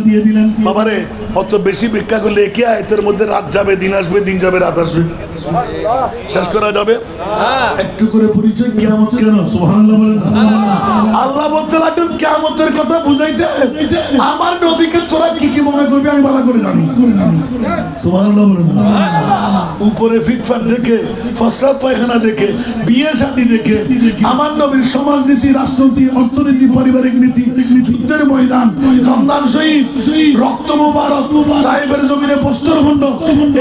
দিয়ে দিলেন বাবারে, অত বেশি ভিক্ষা করলে কি আয়তের মধ্যে রাত যাবে দিন আসবে, দিন যাবে রাত আসবে, শেষ করা যাবে? একটু করে পরিচয় কিয়ামত কেন? সুবহানাল্লাহ বলেন। আল্লাহ বলতে লাগলেন কিয়ামতের কথা বুঝাইতে, আমার নবীকে তোরা কি কি মনে করবি আমি ভালো করে জানি। সুবহানাল্লাহ বলেন। উপরে ফিটফাট দেখে, ফসলাফ পায়খানা দেখে, বিয়ে শাদী দেখে, আমার নবীর সমাজনীতি, রাষ্ট্রনীতি, অর্থনীতি, পারিবারিক নীতি, যুদ্ধের ময়দান, রমজান শহীদ, রক্ত মুবারক, তায়েফের জমিনে প্রস্তরখণ্ড,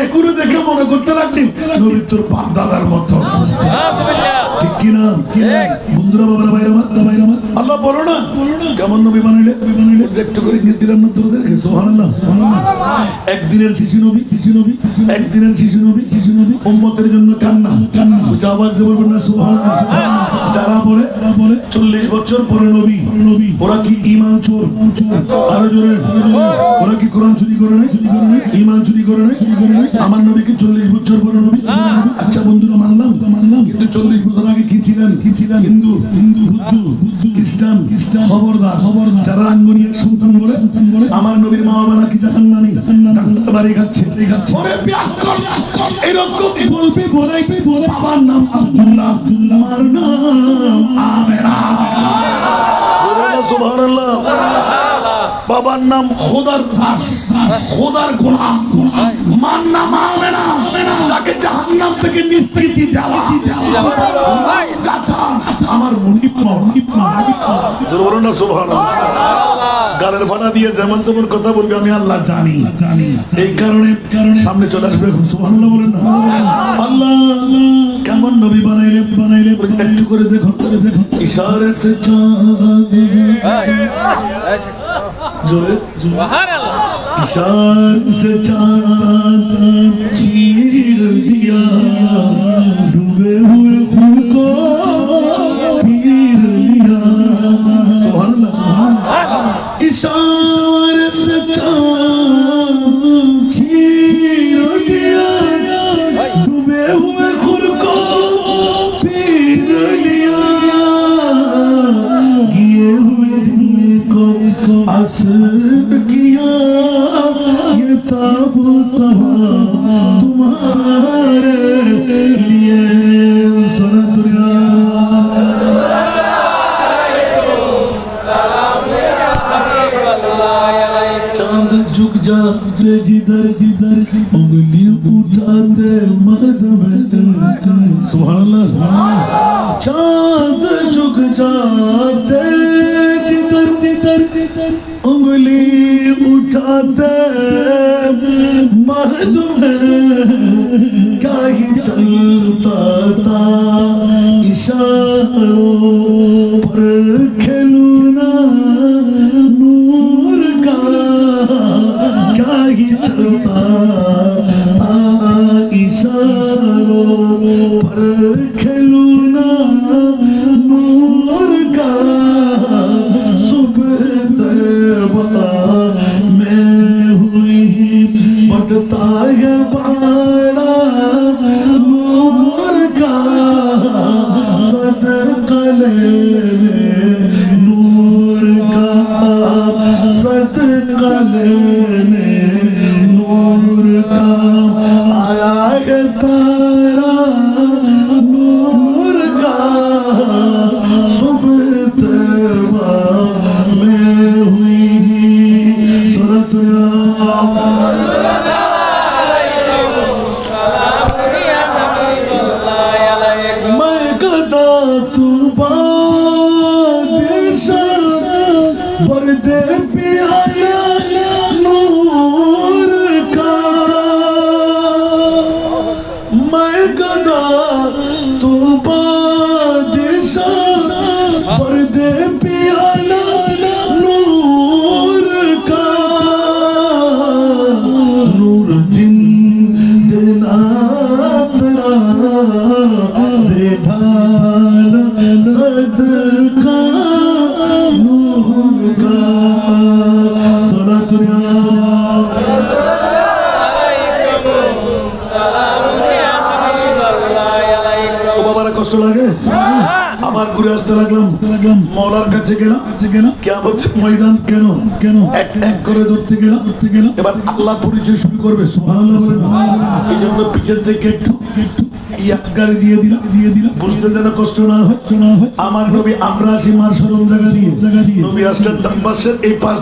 এগুলো দেখে মনে করতে লাগলেন নবী তোর বাপ দাদার মতো। ঠিক কিনা বন্ধুরা, বাবারা, ভাইরা আমার, আল্লাহ বলো না কেমন নবী বানাইলে, একটু করে নিয়ে দিলাম না তোদেরকে। সুবহানাল্লাহ। একদিনের শিশু নবী, একদিনের শিশু নবী, উম্মতের জন্য কান্না, আওয়াজ দিয়ে বলবেন না সুবহানাল্লাহ। যারা বলে 40 বছর পরে নবী, ওরা কি ঈমান চোর? আরো জোরে, ওরা কি কোরআন চুরি করে নাই, ঈমান চুরি করে নাই? আমার নবীকে 40 বছর পরে নবী। আচ্ছা বন্ধুরা, মানলাম, কিন্তু 40 বছর আগে কি ছিলেন? হিন্দু, বুদ্ধ, খ্রিস্টান। খবরদার, যারা রাঙ্গুনিয়ার সন্তান বলে আমার নবীর মা বাবা নাকি জাহান্নামী, ডান্ডার বাড়ি খাচ্ছে, এরকম বলবে, বাবার নাম আব্দুল্লাহ, মার নাম আমেনা। সুবহানাল্লাহ। বাবার নাম খোদার দাস, খোদার গোলাম, মার নাম আমেনা, তাকে জাহান্নাম থেকে নিষ্কৃতি দেওয়া। আমার মুনিব না সুবহানাল্লাহ। গালের ফাটা দিয়ে যেমন তোমার কথা বলবে আমি আল্লাহ জানি, এই কারণে সামনে চলে আসবে। সুবহানাল্লাহ বলেন না। আল্লাহ কেমন নবী বানাইলে, একটু করে দেখো, ইশারে সে চাঁদ জোরে, इशारे से चांद चीर दिया, डूबे हुए खून को पीर लिया। सुभान अल्लाह। इशारे से चांद चीर दिया, डूबे हुए खून को पीर लिया, गिरे हुए दिल को असर किया, ये ताबू तुम्हारे लिए। चांद झुक जाते जिधर उंगली उठाते मद में। सुभान अल्लाह। चांद झुक जाते जिधर उंगली उठाते महद में, क्या ही चलता था इशारों पर खेलना नूर का, क्या ही चलता था इशारों पर खेलना नूर का। सुबह में हुई बटता है बाड़ा नूर का, सदका लेने नूर का, सदका लेने नूर का। आया है तारा नूर का, सुबह तैबा में हुई सूरत। मैं गदा पर्दे प्याला नूर का मैं गदा तू बादशाह पर्दे प्याला नूर का नूर दिन देना तेरा दे ढाला सदका नूर का सलातु কষ্ট লাগে আবার ঘুরে আসতে লাগলাম মওলার কাছে গেলাম কিয়ামতের ময়দান কেন এক এক করে ধরতে গেলাম এবার আল্লাহ পরিচয় শুরু করবে সুবহানাল্লাহ বলেন এইজন্য পিছন থেকে একটু ইয়াকারে দিয়ে দিলাম বুঝতে যেন কষ্ট না হয় আমার নবী আমরা আসি মার শরম জায়গা দিয়ে নবী আসলেন ডান পাশের এই পাশ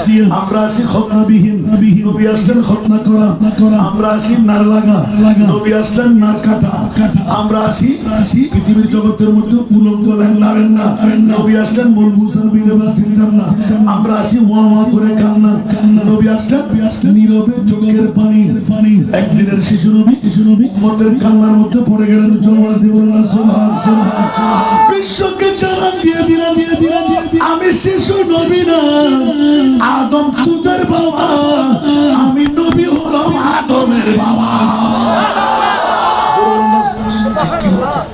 দিয়ে আমরা আসি খতনাবিহীন নবী আসলেন খতনা করা আমরা আসি নার লাগা নবী আসলেন নার কাটা আমরা আসি পৃথিবীর জগতের মধ্যে উলঙ্গ লাগান না নবী আসলেন মূল মুসাল বিদেবা চিন্তাম না আমরা আসি ওয়া করে কান্না নবী আসলেন নীরবে চোখের পানি একদিনের শিশু নবী উম্মতের কান্নার মধ্যে পড়ে গেলেন জওয়াজ দিয়ে বললেন সুবহান বিশ্বকে জানান দিয়ে দিলাম আমি শিশু নবী না আদম তোদের বাবা আমি নবী হলাম আদমের বাবা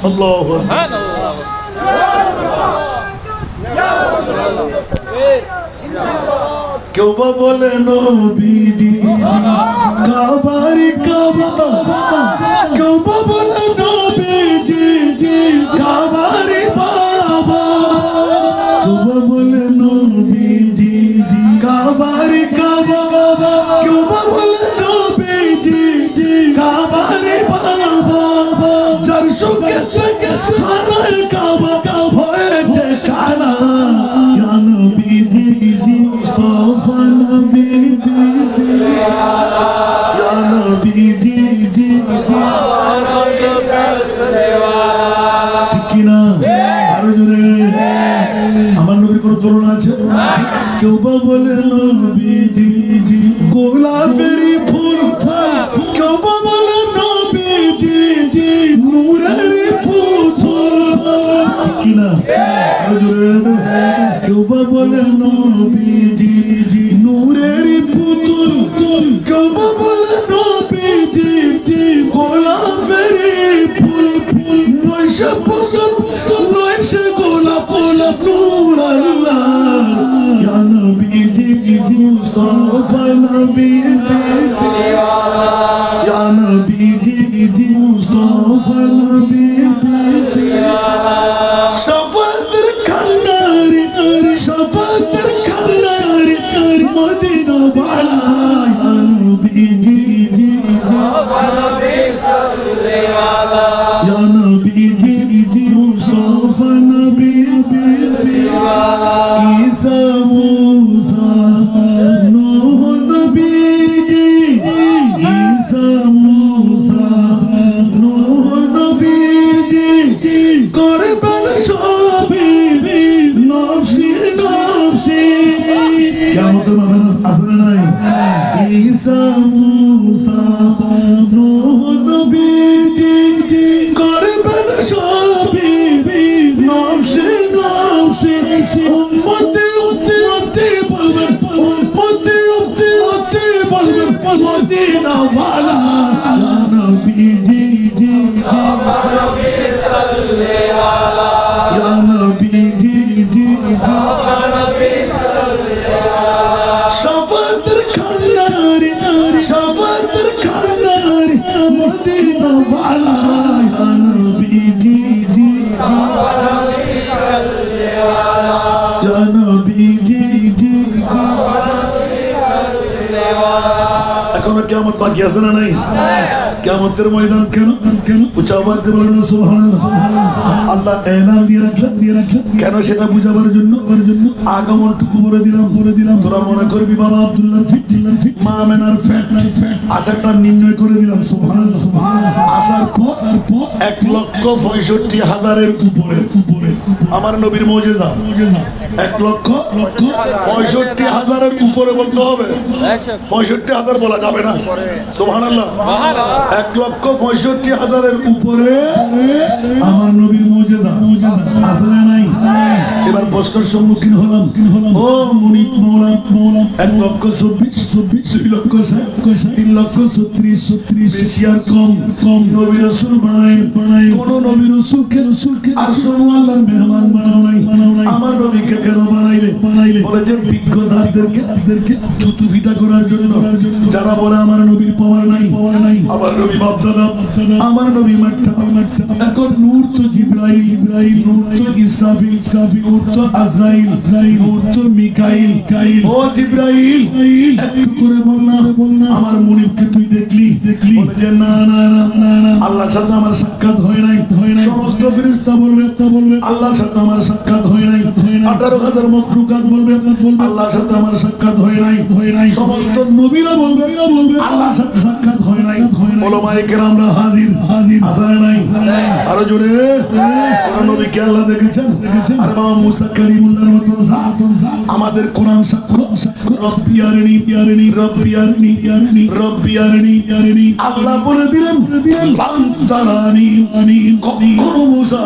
আল্লাহু সুবহানাল্লাহ কেউ বা বলে নবীজি কাবারি কাবা কেউ বা বলে নবীজি কাবারি বাবা কেউ বা বলে নবীজি কাবারি কাবা কেউ বা বলে নবীজি কাবারি বাবা যার সুখে খানার কাবা হয়েছে খানা ইয়া নবীজি মুস্তাফা নবী ইয়া নবীজি ঠিক কি না আরো জোরে আমার নবীর কোনো তুলনা আছে কেউ বা বলে নবীজি গোলাপের ফুল কেউ বা বলে নবীজি নূরের পুতুল ঠিক কি না আরো জোরে কেউ বা বলে নবীজি নূরের পুতুল কেউ বা বলে নবীজি গোলাপের ফুল নয় সে পুতুল নয় সে গোলাপ নূর আল্লাহ ইয়া নবীজি মুস্তাফা নবী ইয়া নবীজি মুস্তাফা নবী শাফাতের কান্নারি মদিনা বালা ইয়া নবীজি ইয়া নবীজি মুস্তাফা নবী ঈসা মুসা নূহ নবীজি ঈসা মুসা নূহ নবীজি করবেন সবই নফসি কিয়ামতের মাঠে আসবে নাই ঈসা মুসা নূহ নবীজি করবেন সবই নফসি উম্মতে বলবেন উম্মতে বলবেন মদিনা ওয়ালা ইয়া নবীজি ইয়া নবীজি শাফাতের কান্নারি মদিনা ওয়ালা ইয়া নবীজি ইয়া নবীজি এখনো কিয়ামত বাকি আছে না নাই কিয়ামতের ময়দান কেন উচ্চ আওয়াজ দিয়ে বলেন না সুবহানাল্লাহ। আল্লাহ এলান দিয়ে রাখলেন কেন সেটা বুঝাবার জন্য আগমনটুকু বলে দিলাম তোরা মনে করবি বাবা আব্দুল্লাহর ফিট মা আমেনার ফ্যাট আশাটা নির্ণয় করে দিলাম সুবহানাল্লাহ। আসার পর 1,65,000-এর উপরে আমার নবীর মুজিজা 1,65,000-এর উপরে বলতে হবে, 65,000 বলা যাবে না সুবহানাল্লাহ। 1,65,000-এর উপরে আমার নবীর মুজিজা আছে না নাই? এবার প্রশ্নের সম্মুখীন হলাম ও মুনিব মৌলা 1,24,000 3,36,000 বেশি আর কম নবী রাসূল বানায় কোন নবী রাসূলকে আর শোনো আল্লাহর মেহমান বানাও নাই। আমার নবীকে কেন বানাইলে বলে যে বিজ্ঞ জাতদেরকে জুতু ফিটা করার জন্য, যারা বলে আমার নবীর পাওয়ার নাই আমার নবী বাপদাদা আমার নবী মাট্টা। এখন নূর তো জিবরাইল নূর তো ইসরাফিল নূর তো আজরাইল নূর তো মিকাইল। ও জিবরাইল একটু করে বললাম আমার মুনিবকে তুই দেখলি বলে যে না আল্লাহর সাথে আমার সাক্ষাৎ হয় নাই। সমস্ত ফেরেশতা বলবে আল্লাহর সাথে আমার সাক্ষাৎ হয় নাই। 18,000 মখলুকাত বলবে আল্লাহর সাথে আমার সাক্ষাৎ হয় নাই। সমস্ত নবীরা বলবে আল্লাহর সাথে সাক্ষাৎ হয় নাই। উলামায়ে কেরামরা হাজির আসলে নাই আরো জোরে কোন নবীকে আল্লাহ দেখেছেন? আরে বাবা মুসা কালিমুল্লাহর মতন আমাদের কোরআন সাক্ষ্য রব্বি আরনি আল্লাহ বলে দিলেন লান তারানি কখনো মুসা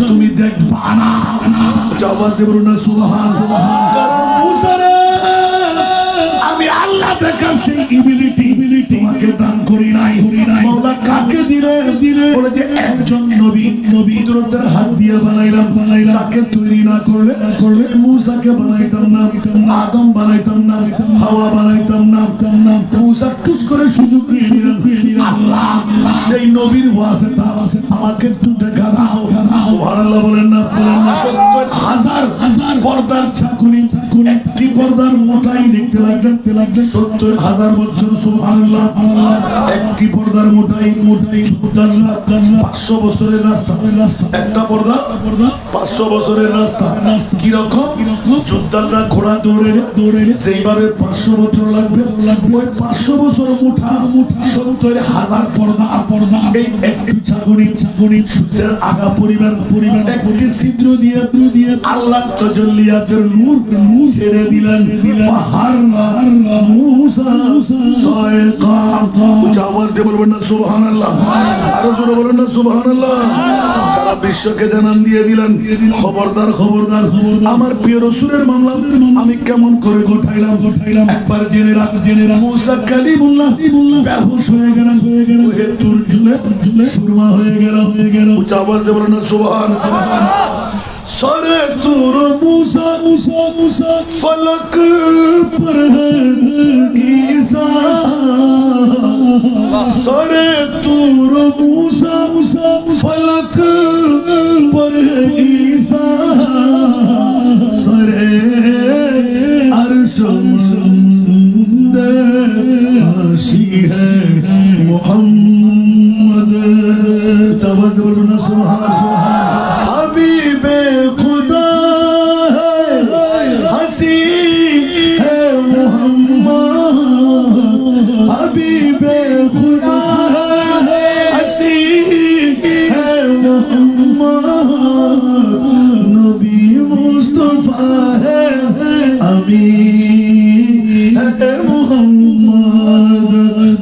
তুমি দেখবা না। আওয়াজ দিয়ে বলুন না সুবহানাল্লাহ। কারণ মুসা রে আমি আল্লাহ দেখার সেই এবিলিটি তোমাকে দান করি নাই। মাওলা কাকে দিলে বলে যে একজন নবী কুদরতের হাত দিয়ে বানাইলাম যাকে তৈরি না করলে মুসাকে বানাইতাম না, আদম বানাইতাম না, হাওয়া বানাইতাম না। মুসা টুস করে সুযোগ নিয়ে নিলেন আল্লাহ সেই নবীর ওয়াসিতা আমাকে একটু দেখা দাও। সুবহানাল্লাহ বলেন না 70,000 পর্দার চাকুনি একটি পর্দার মোটাই লিখতে লাগলেন 70,000 বছর। সুবহানাল্লাহ একটি পর্দার মোটাই 500 বছরের রাস্তা একটা পর্দা 500 বছরের রাস্তা। কি রকম যোদ্ধারা ঘোড়া দৌড়ে সেইভাবে 500 বছর লাগবে। ওই 500 বছর মোটা 70,000 পর্দা এই একটু চাকুনি সূর্যের আগা পরিবার একটি ছিদ্র দিয়ে আল্লাহ তাজাল্লিয়াতের নূর ছেড়ে দিলেন। মুসা সায়কা আওয়াজ দিয়ে বলবেন না সুবহানাল্লাহ। আরো জোরে বলেন না সুবহানাল্লাহ। সারা বিশ্বকে জানান দিয়ে দিলেন খবরদার আমার প্রিয় রাসূলের মামলা আমি কেমন করে গোঠাইলাম একবার জেনে রাখ। মুসা কালিমুল্লাহ বেহুশ হয়ে গেলেন তুর ঝুলে সুরমা হয়ে গেল। আওয়াজ দিয়ে বলেন না সুবহানাল্লাহ। सरे तूर मूसा फलक पर है ईसा सरे तूर मूसा फलक पर है ईसा सरे अर्शमंदे आशी है मोहम्मद। तवज्जो बोलना सुभान हबीबे खुदा है हसी है मोहम्मद। हबीबे खुदा है हसी है मोहम्मद। नबी मुस्तफा है अमीन है मोहम्मद।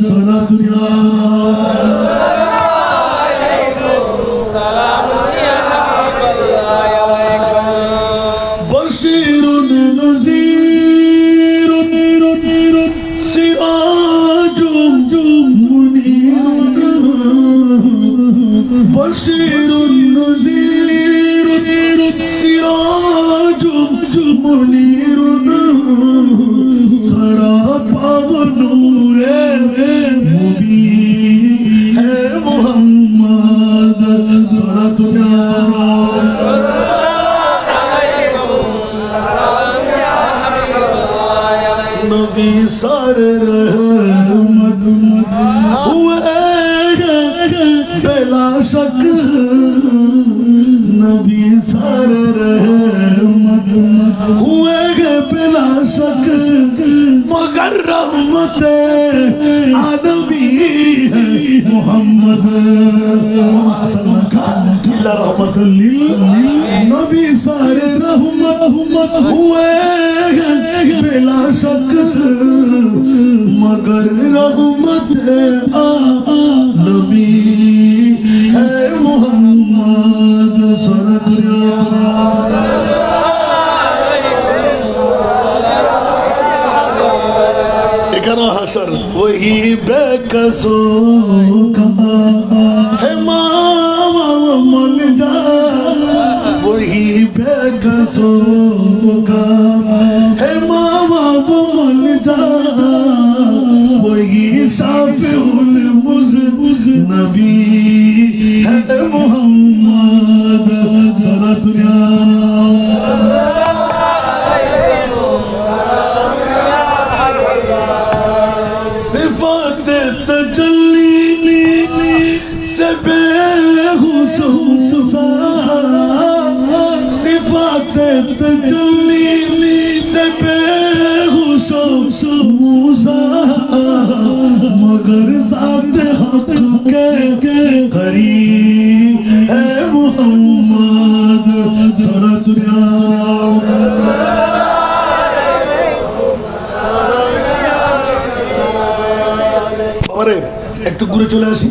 सलातुल्लाह بشير نذير سراج منير سراپا نور مبين ہے محمد صلوات نبی سار رحمت ہوئے सारे रहमत हुए गए बिला शक मगर रहमत आदमी है मोहम्मद रहमत नबी सारे रहमत हुए बिला शक मगर रहमत नबी है मोहम्मद एकानो हशर वही बेकसों का है मामा मल जा वही बेकसों का है मामा वो मल जा वही शाफिउल मुज़नबी है मोहम्मद सलातुल्लाह सिफ़ात तजल्ली से बेहुसूस सिफ़ात तजल्ली से बेहुसूस मगर ज़ात हक़ के करीब है मोहम्मद सल्लल्लाहु अलैहि একটু ঘুরে চলে আসি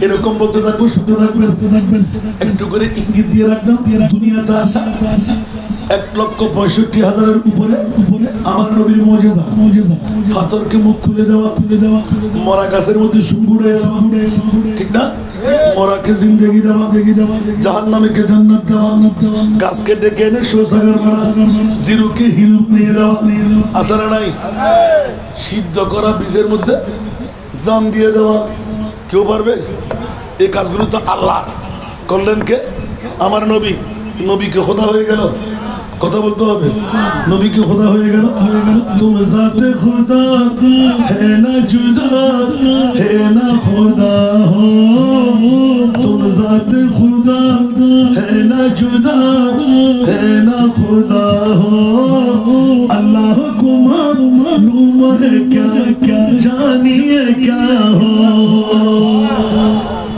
এরকম বলতে থাকবো শুনতে থাকবেন একটু করে ইঙ্গিত দিয়ে রাখলাম দুনিয়াতে আসা 1,65,000 উপরে আমার নবীর মুজিজা পাথরকে মুখ খুলে দেওয়া মরা গাছের মধ্যে সুঙ্গুড়ে দেওয়া ঠিক না মরাকে জিন্দেগি দেওয়া জাহান্নামীকে জান্নাত দেওয়া গাছকে ডেকে এনে শৌচাগার বানা জিরোকে হিরো নিয়ে দেওয়া আসারা নাই সিদ্ধ করা বীজের মধ্যে জান দিয়ে দেওয়া কেউ পারবে এই কাজগুলো তো আল্লাহ করলেন কে আমার নবীকে খোদা হয়ে গেল কথা বলতে হবে নবীকে খোদা হয়ে গেল তুম জাতে খোদা হে না জুদা হে না খোদা হো তুম জাতে খোদা হে না জুদা হে না খোদা হো আল্লাহ को मालूम है क्या क्या जानिए क्या हो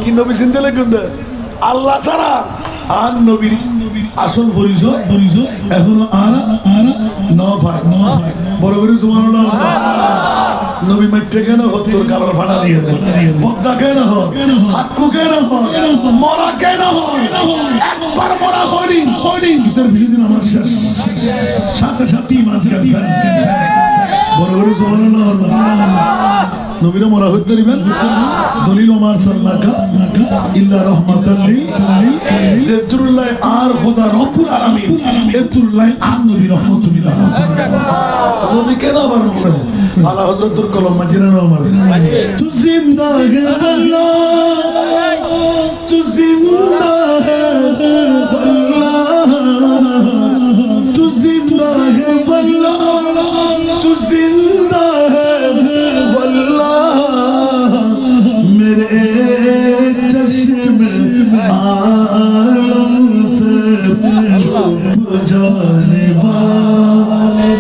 कि नबी जिंदे लेकिन আল্লাহ ছাড়া আর নবীর আসল পরিচয় এখনো আরা নয় বড় করে সুবহানাল্লাহ নবী মাইটে কেন হত্তর কালার ফাটা দিয়ে দেন বদ্দা কেন হয় হাক্কু কেন হয় মরা কেন হয় একবার মরা হয়নি ভিতর দিন আমার শেষ সাথে সাথে ইমান ক্যান্সার বড় করে সুবহানাল্লাহ নবীরা মরা হইতে দিবেন দলিল ওমার সাল্লাকা ইল্লা রাহমাতাল লিল জিদুল্লাহ আর খোদা রব্বুল আলামিন এতুল্লাহ আর নবী রাহমাতুল্লাহ নবী কেন আবার মরে আলা হযরতুল কলম মাজিনা ওমর তু জিন্দা হে আল্লাহ তু জিন্দা হে আল্লাহ তু জিন্দা হে আল্লাহ তু জিন্দা হে मेरे चश्म आलम से छुप जाने वाले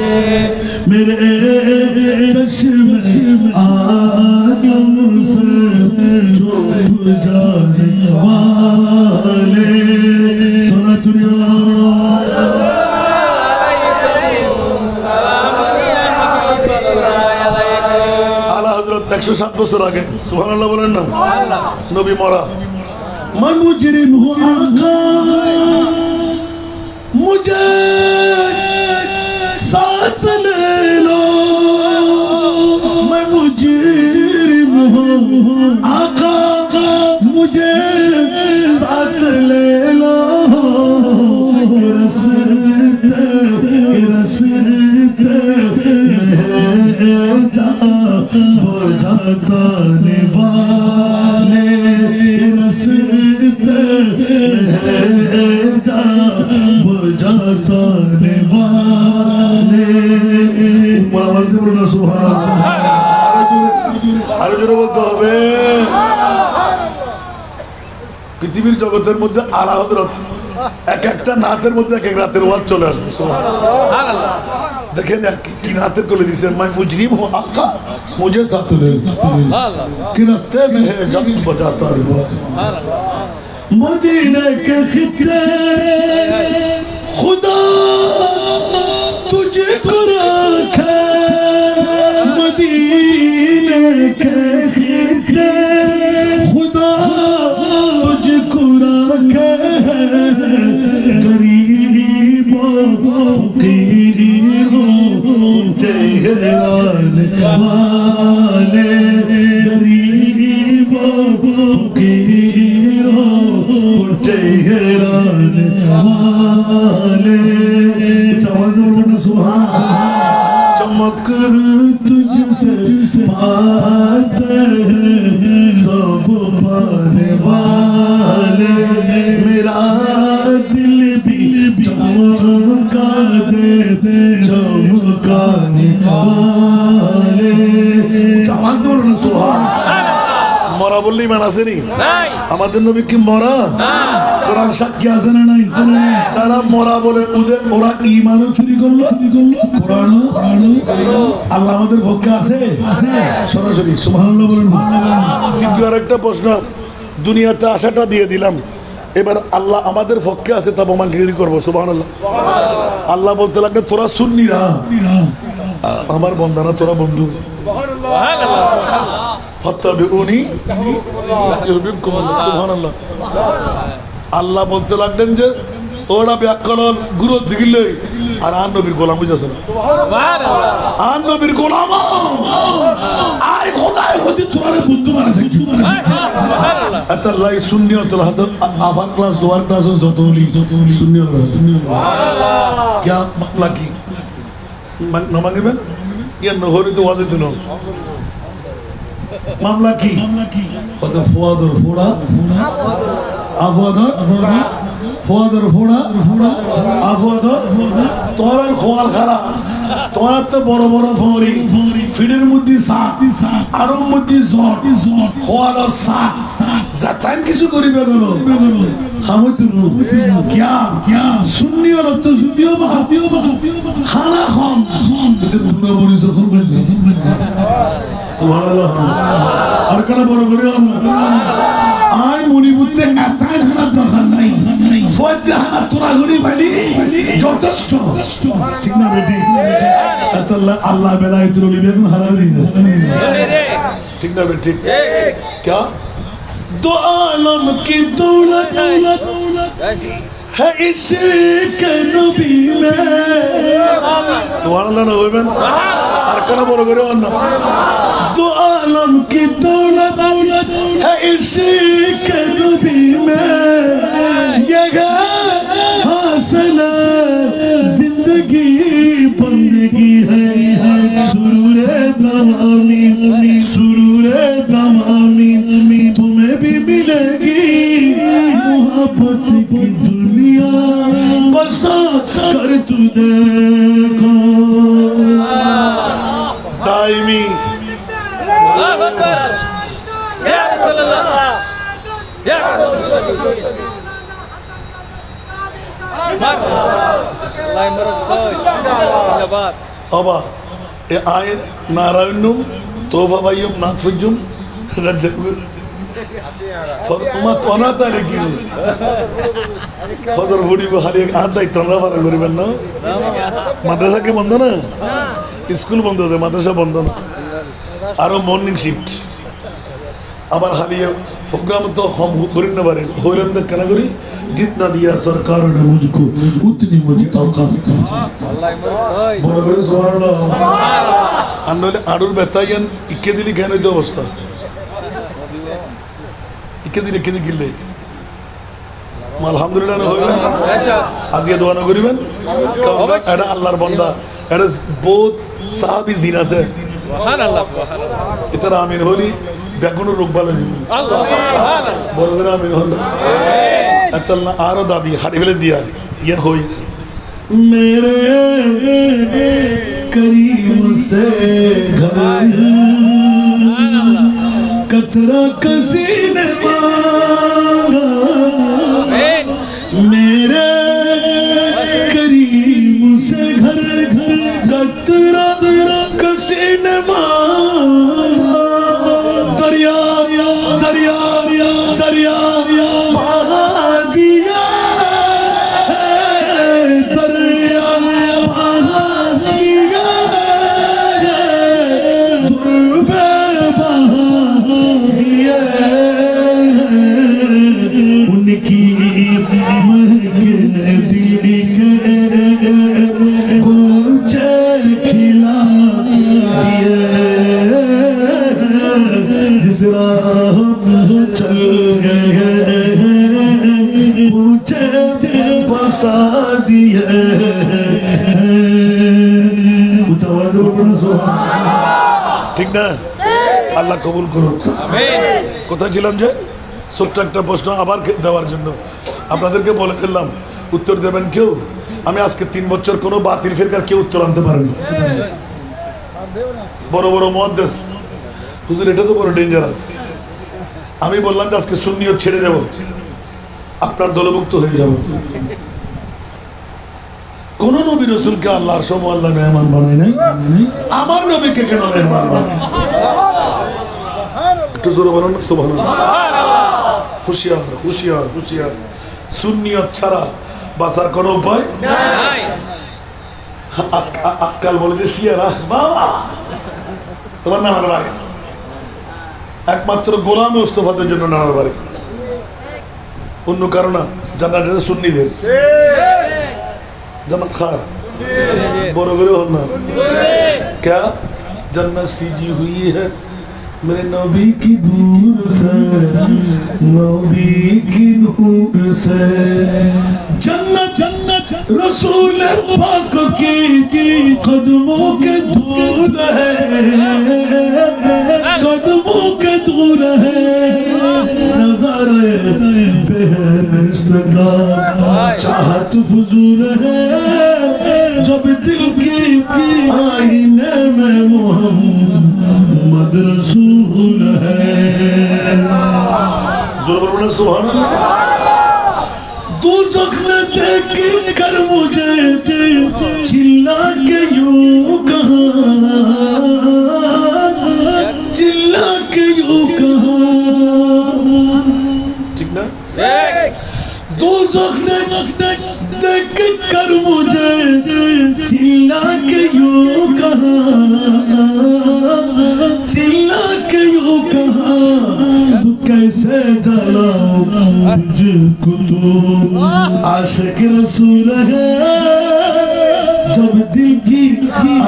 मेरे चश्म आलम से छुप जाने वाले सुना दुनिया हजरत 107 বছর আগে সুবহানাল্লাহ বলেন না নবী মরা मैं मुजरिम हूँ आका मुझे साथ ले लो मैं मुजरिम हूँ आका मुझे साथ ले लो रस्ते बुझाता निवाले रस्ते जा बुझाता निवाले आवाज দিয়ে বলুন সুবহানাল্লাহ আরো জোরে বলতে হবে পৃথিবীর জগতের মধ্যে আলা হযরত এক একটা নাতের মধ্যে এক এক রাতের ওয়াজ চলে আসবে। দেখেন কি नाते को ले दिसे मैं मुजरिम हूँ आका मुझे साथ ले कि रास्ते में है जब बजाता रहा मदीने के खित्ते खुदा तुझे को रखे मदीने के खित्ते खुदा तुझे को रखे गरीबों फकीरों तेहरान वाले गरीबों फकीरों तेहरान वाले सुभान चमक तुझसे पाते हैं सब पाने वाले मेरा दिल भी चमका दे चमकाने वाले आवाज दो ना सुभान মরা বললেই মান আসেনি আমাদের নবী কি মরা কোরআন সাক্ষী আছে না নাই যারা মরা বলে ওরা ঈমানও চুরি করলো কোরআনও আল্লাহ আমাদের পক্ষে আছে সরাসরি সুবহানাল্লাহ বলেন। দ্বিতীয় আরেকটা প্রশ্ন দুনিয়াতে আশাটা দিয়ে দিলাম এবার আল্লাহ আমাদের পক্ষে আছে তা প্রমাণগিরি করবো সুবহানাল্লাহ। আল্লাহ বলতে লাগলে তোরা সুন্নিরা আমার বন্দানা তোরা বন্ধু আল্লাহ বলতে লাগলেন যে ওরা ব্যাকরণ গুরু দিলে আর আন নবীর গোলাম বুঝেছে না আন নবীর গোলাম আয় খোদায় হতে তোমার বন্ধু মানেছে আল্লাহ সুন্নিয়তুল হাসান আফান ক্লাস লোয়ার ক্লাস যতলি সুন্নিয়ত সুবহানাল্লাহ কি মামলা কি না মাঙ্গবেন ইয়া নহরি তো ওয়াজে দিন মামলা কি কত ফুয়াদর ফোড়া আফওয়াদর ফুয়াদর ফোড়া আফওয়াদর তোরার খোয়াল খারা তোরার তো বড় বড় ফরি ফিডের মধ্যে সাপ আরর মধ্যে জট খোয়াল সাপ জাতান কিছু করিবে গলো খামতুরু কিয়া সুন্নি আর তো সুদিও বা খানা খাম এতে পুরো বড়ি যখন বলছি সুবহানাল্লাহ আর কেন বড় করে আই মনিবুতে এতাই খানা দরকার নাই ফয়দা খানা তোরা গরি বাড়ি যথেষ্ট ঠিক না বেটি আল্লাহ আল্লাহ বেলায়েতুল উলিয়া কোন হারার দিন ঠিক না বেটি क्या दो आलम की दौलत है इश्क नबी में सुभान अल्लाह होइबेन আর কোন বড় করে অন্য दो आलम की दौलत है इश्क नबी में ये हासिल जिंदगी बंदगी है सुरूरे दवामी तुम्हें भी मिलेगी मोहब्बत की दुनिया बस कर तू देखो दाइमी या रसूलुल्लाह या रसूलुल्लाह अबा ए आए नारायणुम तोफा भाइयों नाथफजुम रज्जु ফরমা তোনা তারে কি ফজর বুড়ি বহারি আট দাই তোমরা পালন করিবেন না মাদ্রাসা কি বন্ধ না স্কুল বন্ধ হবে মাদ্রাসা বন্ধ না আরো মর্নিং শিফট আবার হারিয়ে প্রোগ্রাম তো हम বরিন না পারে হইলেন দেখ কেন করি जितना दिया सरकार ने मुझको उतनी मुझे औकात अल्लाह বড় করে সুবহানাল্লাহ আনলে আড়ুর বেতাইয়ান ইকে দিলি কেন এই অবস্থা কেদিনে গিলে আলহামদুলিল্লাহ হইবেন আজকে দোয়া না করিবেন এটা আল্লাহর বান্দা এটা বহুত সাহাবী জিন আছে সুবহানাল্লাহ সুবহানাল্লাহ ইতারা আমিন হলি বেগুনের রোগ ভালো জীবন আল্লাহ সুবহানাল্লাহ বড় করে আমিন হল আল্লাহ আরো দাবি হাড়ি ফেলে দিয়া ইয়া হই मेरे करीम से घर कतरा किसी ने मांगा मेरे উচ্চ আওয়াজে বলুন সুবহানাল্লাহ। ঠিক না? আল্লাহ কবুল করুক। কোথায় ছিলাম যে? ছোট্ট একটা প্রশ্ন আবার দেওয়ার জন্য আপনাদেরকে বলে ফেললাম, উত্তর দেবেন কেউ? আমি আজকে 3 বছর কোনো বাতিল ফিরকার কেউ উত্তর আনতে পারেনি। বড় বড় মুহাদ্দিস হুজুর এটা তো বড় ডেঞ্জারাস। আমি বললাম যে আজকে সুন্নিয়ত ছেড়ে দেব, আপনার দলভুক্ত হয়ে যাব। কোন নবী রাসূলকে আল্লাহর সম আল্লাহ মেহমান বানায় নাই, আমার নবীকে কেন মেহমান বানায়? একটু জোরে বলুন না সুবহানাল্লাহ। হুশিয়ার হুশিয়ার হুশিয়ার। সুন্নিয়ত ছাড়া বাঁচার কোনো উপায় নাই। আজকাল বলে যে শিয়ারা বাবা তোমার নানার বাড়ি, একমাত্র গোলাম মুস্তাফাদের জন্য নানার বাড়ি, অন্য কারণ না। জান্নাত সুন্নিদের জান্নাত খার বড় করে হন না क्या जन्नत सीजी हुई है मेरे नबी की नूर से, नबी की नूर से। जन्नत जन्नत रसूल पाक की कदमों के धूल है, कदमों के धूल है। नज़ारे बेहश्त का चाहत फजूल है, जब दिल की आईने में मोहम्मद रसूल है। सुभानअल्लाह। दोज़ख में देख कर मुझे चिल्ला के यूं कहा, चिल्ला के यूं कहा। ठीक ना? दोज़ख ने देख कर मुझे चिल्ला के यूं कहा, चिल्ला के यूं कहा, तू कैसे जलाओ मुझको, तू आशिक रसूल है, जब दिल की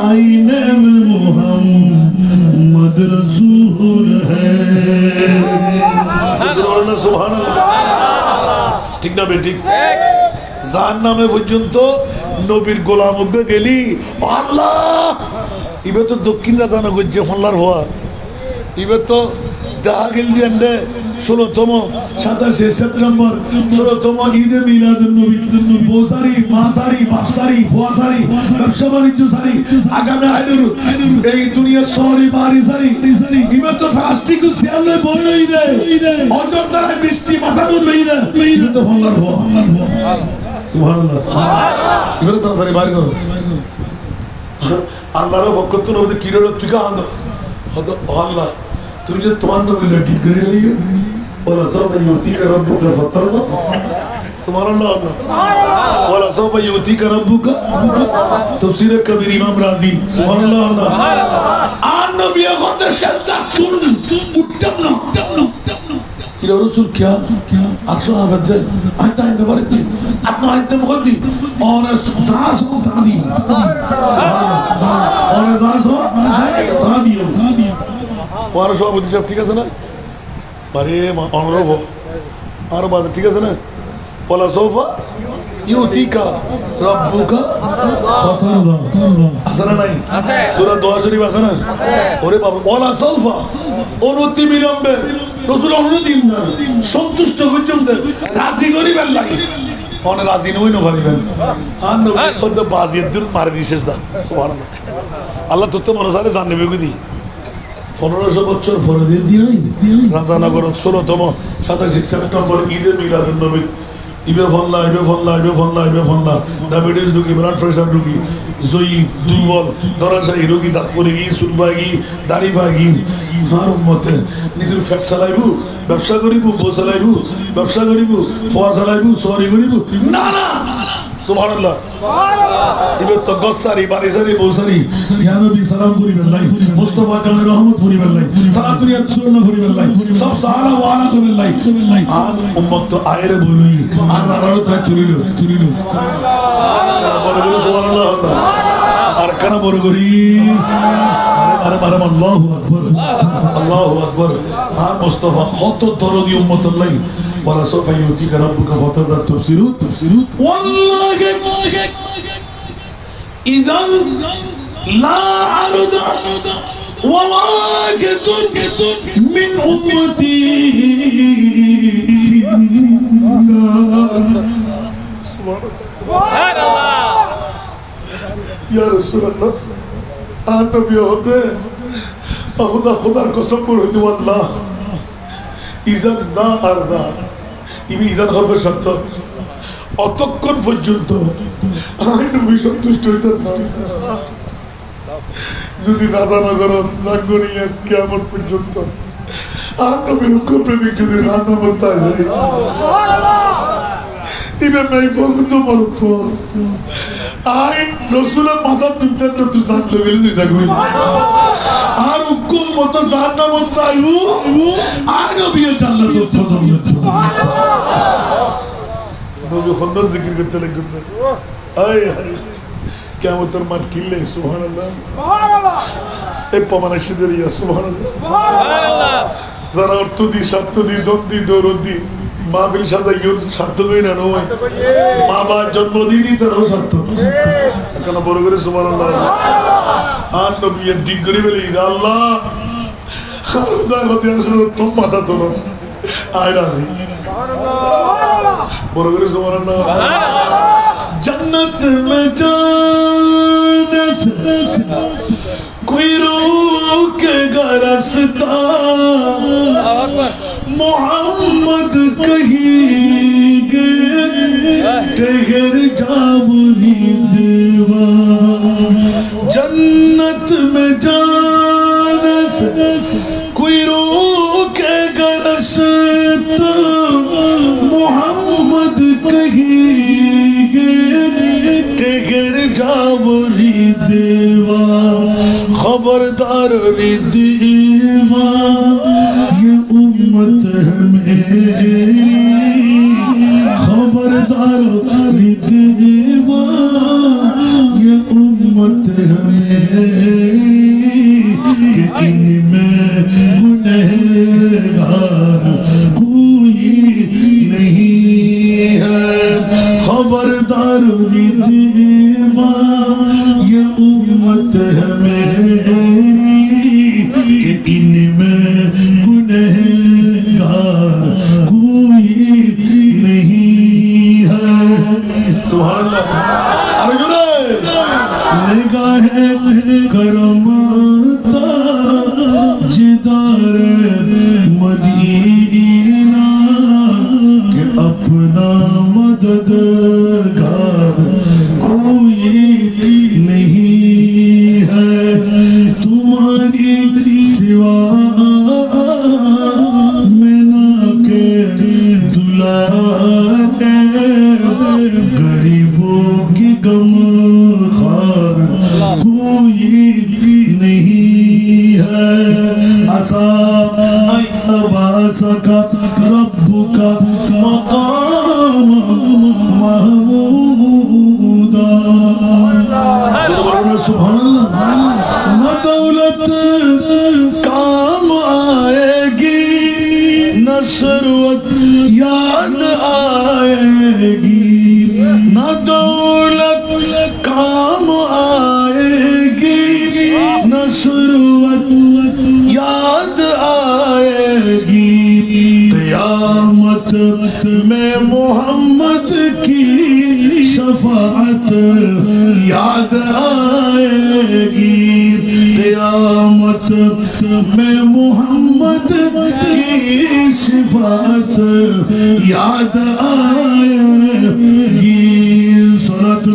आईने में मोहम्मद रसूल है। सुभानअल्लाह। ঠিক না বেঠিক? জাহান্নামে পর্যন্ত নবীর গোলাম হয়ে গেলি আল্লাহ। এবার তো দক্ষিণ রাজানা করছে ফল্লার হওয়া, এবার তো দেখা গেল দিয়ে 16তম 27শে সেপ্টেম্বর 16তম ঈদে মিলাদুন নবী, বৌসারি মাসারি বাপসারি ফুয়াসারি ব্যবসা বাণিজ্য সারি আগামী আইনুর এই দুনিয়া সরি বাড়ি সারি। এবার তো প্লাস্টিক সিয়ালে বই লই দে, অজর দ্বারা বৃষ্টি মাথা লই দে, এবার তো ফল্লার হওয়া। সুবহানাল্লাহ। এবার তাড়াতাড়ি বাইর করো। আল্লাহর পক্ষ থেকে নবী কিরো তুই কা আন্দা হতো আল্লাহ তুই যে তোমার নবী ঠিক করে লিও ওলা সব ইউতিকা রব্বুকা ফাতারদা। সুবহানাল্লাহ। ওলা সব ইউতিকা রব্বুকা তাফসীর কবির ইমাম রাজি। সুবহানাল্লাহ। আর নবী করতে সেজদা শুন উঠতাম না কিরো রাসূল কিয়া আকশা হাফদে আতা নবরতি আপনা আইতে মখদি और सांस हो तादी और सांस हो तादी और সভাপতি সাহেব ঠিক আছে না? আরে অনুরোধ আর বাজ ঠিক আছে না? ওলা সোফা ইউতিকা রব্বুকা ফাতারদা আছে না নাই? সূরা দোয়া শরীফ আছে না? ওরে বাবা ওলা সোফা অনুতি বিলম্বে রাসূল অনুদিন সন্তুষ্ট হইছেন রাজি করিবেন লাগে অনে রাজি নই না পারিবেন আর নবী খোদ বাজিয়ে দূর মারি দিয়েছিস দা। সুবহানাল্লাহ। আল্লাহ তো মনে সারে জানবে গদি 1500 বছর পরে দিয়ে রাজানগর 16তম 27শে সেপ্টেম্বর ঈদে মিলাদুন নবী ইবে ফল্লা ডায়াবেটিস রোগী, ব্লাড প্রেশার রোগী, জয়ীফ দুর্বল দরাশাহী রোগী, দাঁত পড়ে গিয়ে চুল পায় গিয়ে দাড়ি পায় গিয়ে আর মতে নিজের ফ্যাট চালাইব ব্যবসা করিব, বউ চালাইব ব্যবসা করিব, ফোয়া চালাইব সরি করিব না না। সুবহানাল্লাহ। ইবে তো গসারি বারিসারি বৌসারি ইয়া নবী সালাম করিবেন লাই, মুস্তাফা জানের রহমত করিবেন লাই, সারা দুনিয়া রাসূলুল্লাহ করিবেন লাই, সব সাহারা ওয়ালা করিবেন লাই। আর উম্মত তো আয়েরে বলই আর আরো তাই তুলিল সুবহানাল্লাহ। বলে সুবহানাল্লাহ। আর কেন বড় করি আরে মারে আল্লাহু আকবার আল্লাহু আকবার। আর মুস্তাফা কত দরদি উম্মত লাই ولسوف يؤتيك ربك فترضى تبصرون والله إذا لا عرض وواجد من أمتي سبحان الله یا رسول اللہ آن نبی ہوتے خدا قسم করে দিও আল্লাহ ইজান না আরদা ইবি ইজান হরফের শর্ত অতক্ষণ পর্যন্ত আমি নবী সন্তুষ্ট হইতেন না যদি রাজা নগরত রাঙ্গনিয়া কিয়ামত পর্যন্ত আর নবীর প্রেমিক যদি জান্নাত পায় সুবহানাল্লাহ ইবে নাই ফকুত বলত আই রাসূলের মাথা তুলতেন না তুই জানলে গেলি যাগবি আর হুকুম মত জান্নাত পাইবো আর নবী জান্নাত পাবো সুবহানাল্লাহ নবী খন্দ জিকির করতে লাগেন আয় আয় কিয়ামতের মাঠ কিলে সুবহানাল্লাহ সুবহানাল্লাহ এই প্রমাণশীদের ইয়া সুবহানাল্লাহ সুবহানাল্লাহ যারা অর্থ দি শব্দ দি দন্দি দরদি মাহফিল সাজাইও সার্থক হই না নয় মা বাবার জন্মদিনই তার সার্থক কেন বড় করে সুবহানাল্লাহ আর নবী ঠিক করে বলি আল্লাহ খোদা হতে আসলে তো মাথা তোলো আয় রাজি সুবহানাল্লাহ বড় করে সুবহানাল্লাহ जन्नत में जाने से कोई रोकेगा रास्ता मोहम्मद कहेंगे ठहर जाओ नी देवा जन्नत में जाने से कोई रोकेगा रास्ता मोहम्मद कहेंगे ठहर जाओ री देवा खबरदार री देवा ये उम्मत है मेरी खबरदार री देवा ये उम्मत है मेरी कि इनमें गुनहगार कोई नहीं है खबरदार री देवा ये उम्मत है मेरी कि इनमें गुनहगार कोई नहीं है सुभान अल्लाह अर्जुन निगाह करम ताजदार मदीना के अपना मददगार कोई नहीं है तुम्हारी सिवा मैं ना के दुलारे गरीबों की गम खार कोई नहीं है आसा अबासा का रब्बुका मकाम महमूदा सुभानअल्लाह न दौलत काम आएगी न सरवत याद आएगी न दौलत काम आएगी न सरवत याद आएगी क़यामत में मोहम्मद की शफाअत याद आएगी क़यामत में मोहम्मद की शफाअत याद आएगी सलात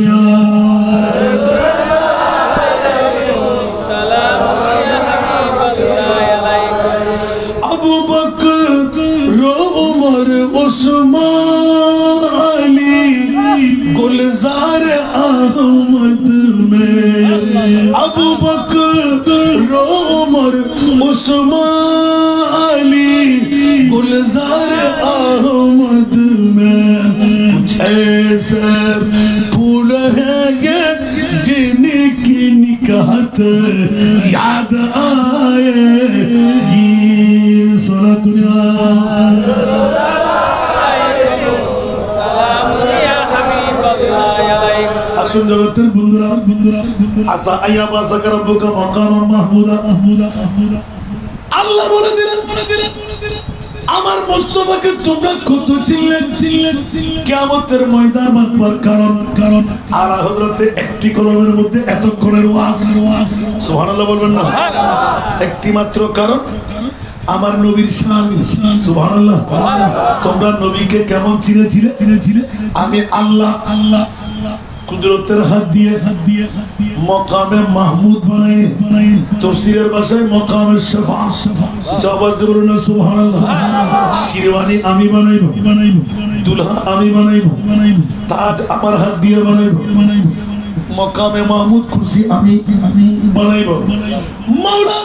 अबू बकर उमर उस्मान अली गुलजार अहमद में अबू बकर उमर उस्मान अली गुलजार अहमद में कुछ ऐसे फूल है ये जिनकी निकाहत याद आएगी আসুন জগতের বন্ধুরা আসা আইয়া বাসাকা রাব্বুকা মাকামান মাহমুদা আল্লাহ বলে দিলেন আমার মুস্তাফাকে তোমরা কত চিনলেন কিয়ামতের ময়দান মানবার কারণ আলা হযরতে একটি কলমের মধ্যে এতক্ষণের ওয়াজ সুবহানাল্লাহ বলবেন না একটি মাত্র কারণ আমার নবীর শান সুবহানাল্লাহ তোমরা নবীকে কেমন চিনেছিলে আমি আল্লাহ কুদরতের হাত দিয়ে মকামে মাহমুদ বানাই তাফসীরের ভাষায় মকামে শাফাআত আওয়াজ দিয়ে বলুন সুবহানাল্লাহ শিরওয়ানি আমি বানাইবো দুলহা আমি বানাইবো তাজ আমার হাত দিয়ে বানাইবো মকামে মাহমুদ কুরসি আমি বানাইবো মাওলা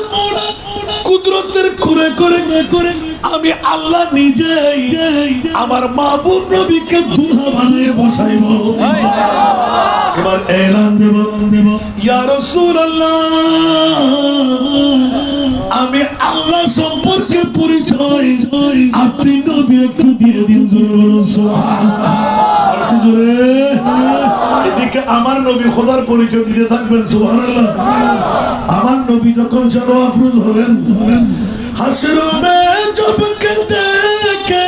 কুদরতের করে আমি আল্লাহ নিজেই আমার মাহবুব নবীকে দুলহা বানিয়ে বসাইবো এবার এলান দেব ইয়া রাসূলুল্লাহ আমি আল্লাহ সম্পর্কে পরিচয় আপনি নবী একটু দিয়ে দিন সুবহানাল্লাহ জোরে এদিকে আমার নবী খোদার পরিচয় দিতে থাকবেন সুবহানাল্লাহ আমার নবী যখন জানো আফরোজ হলেন হাসর মে জব कहते के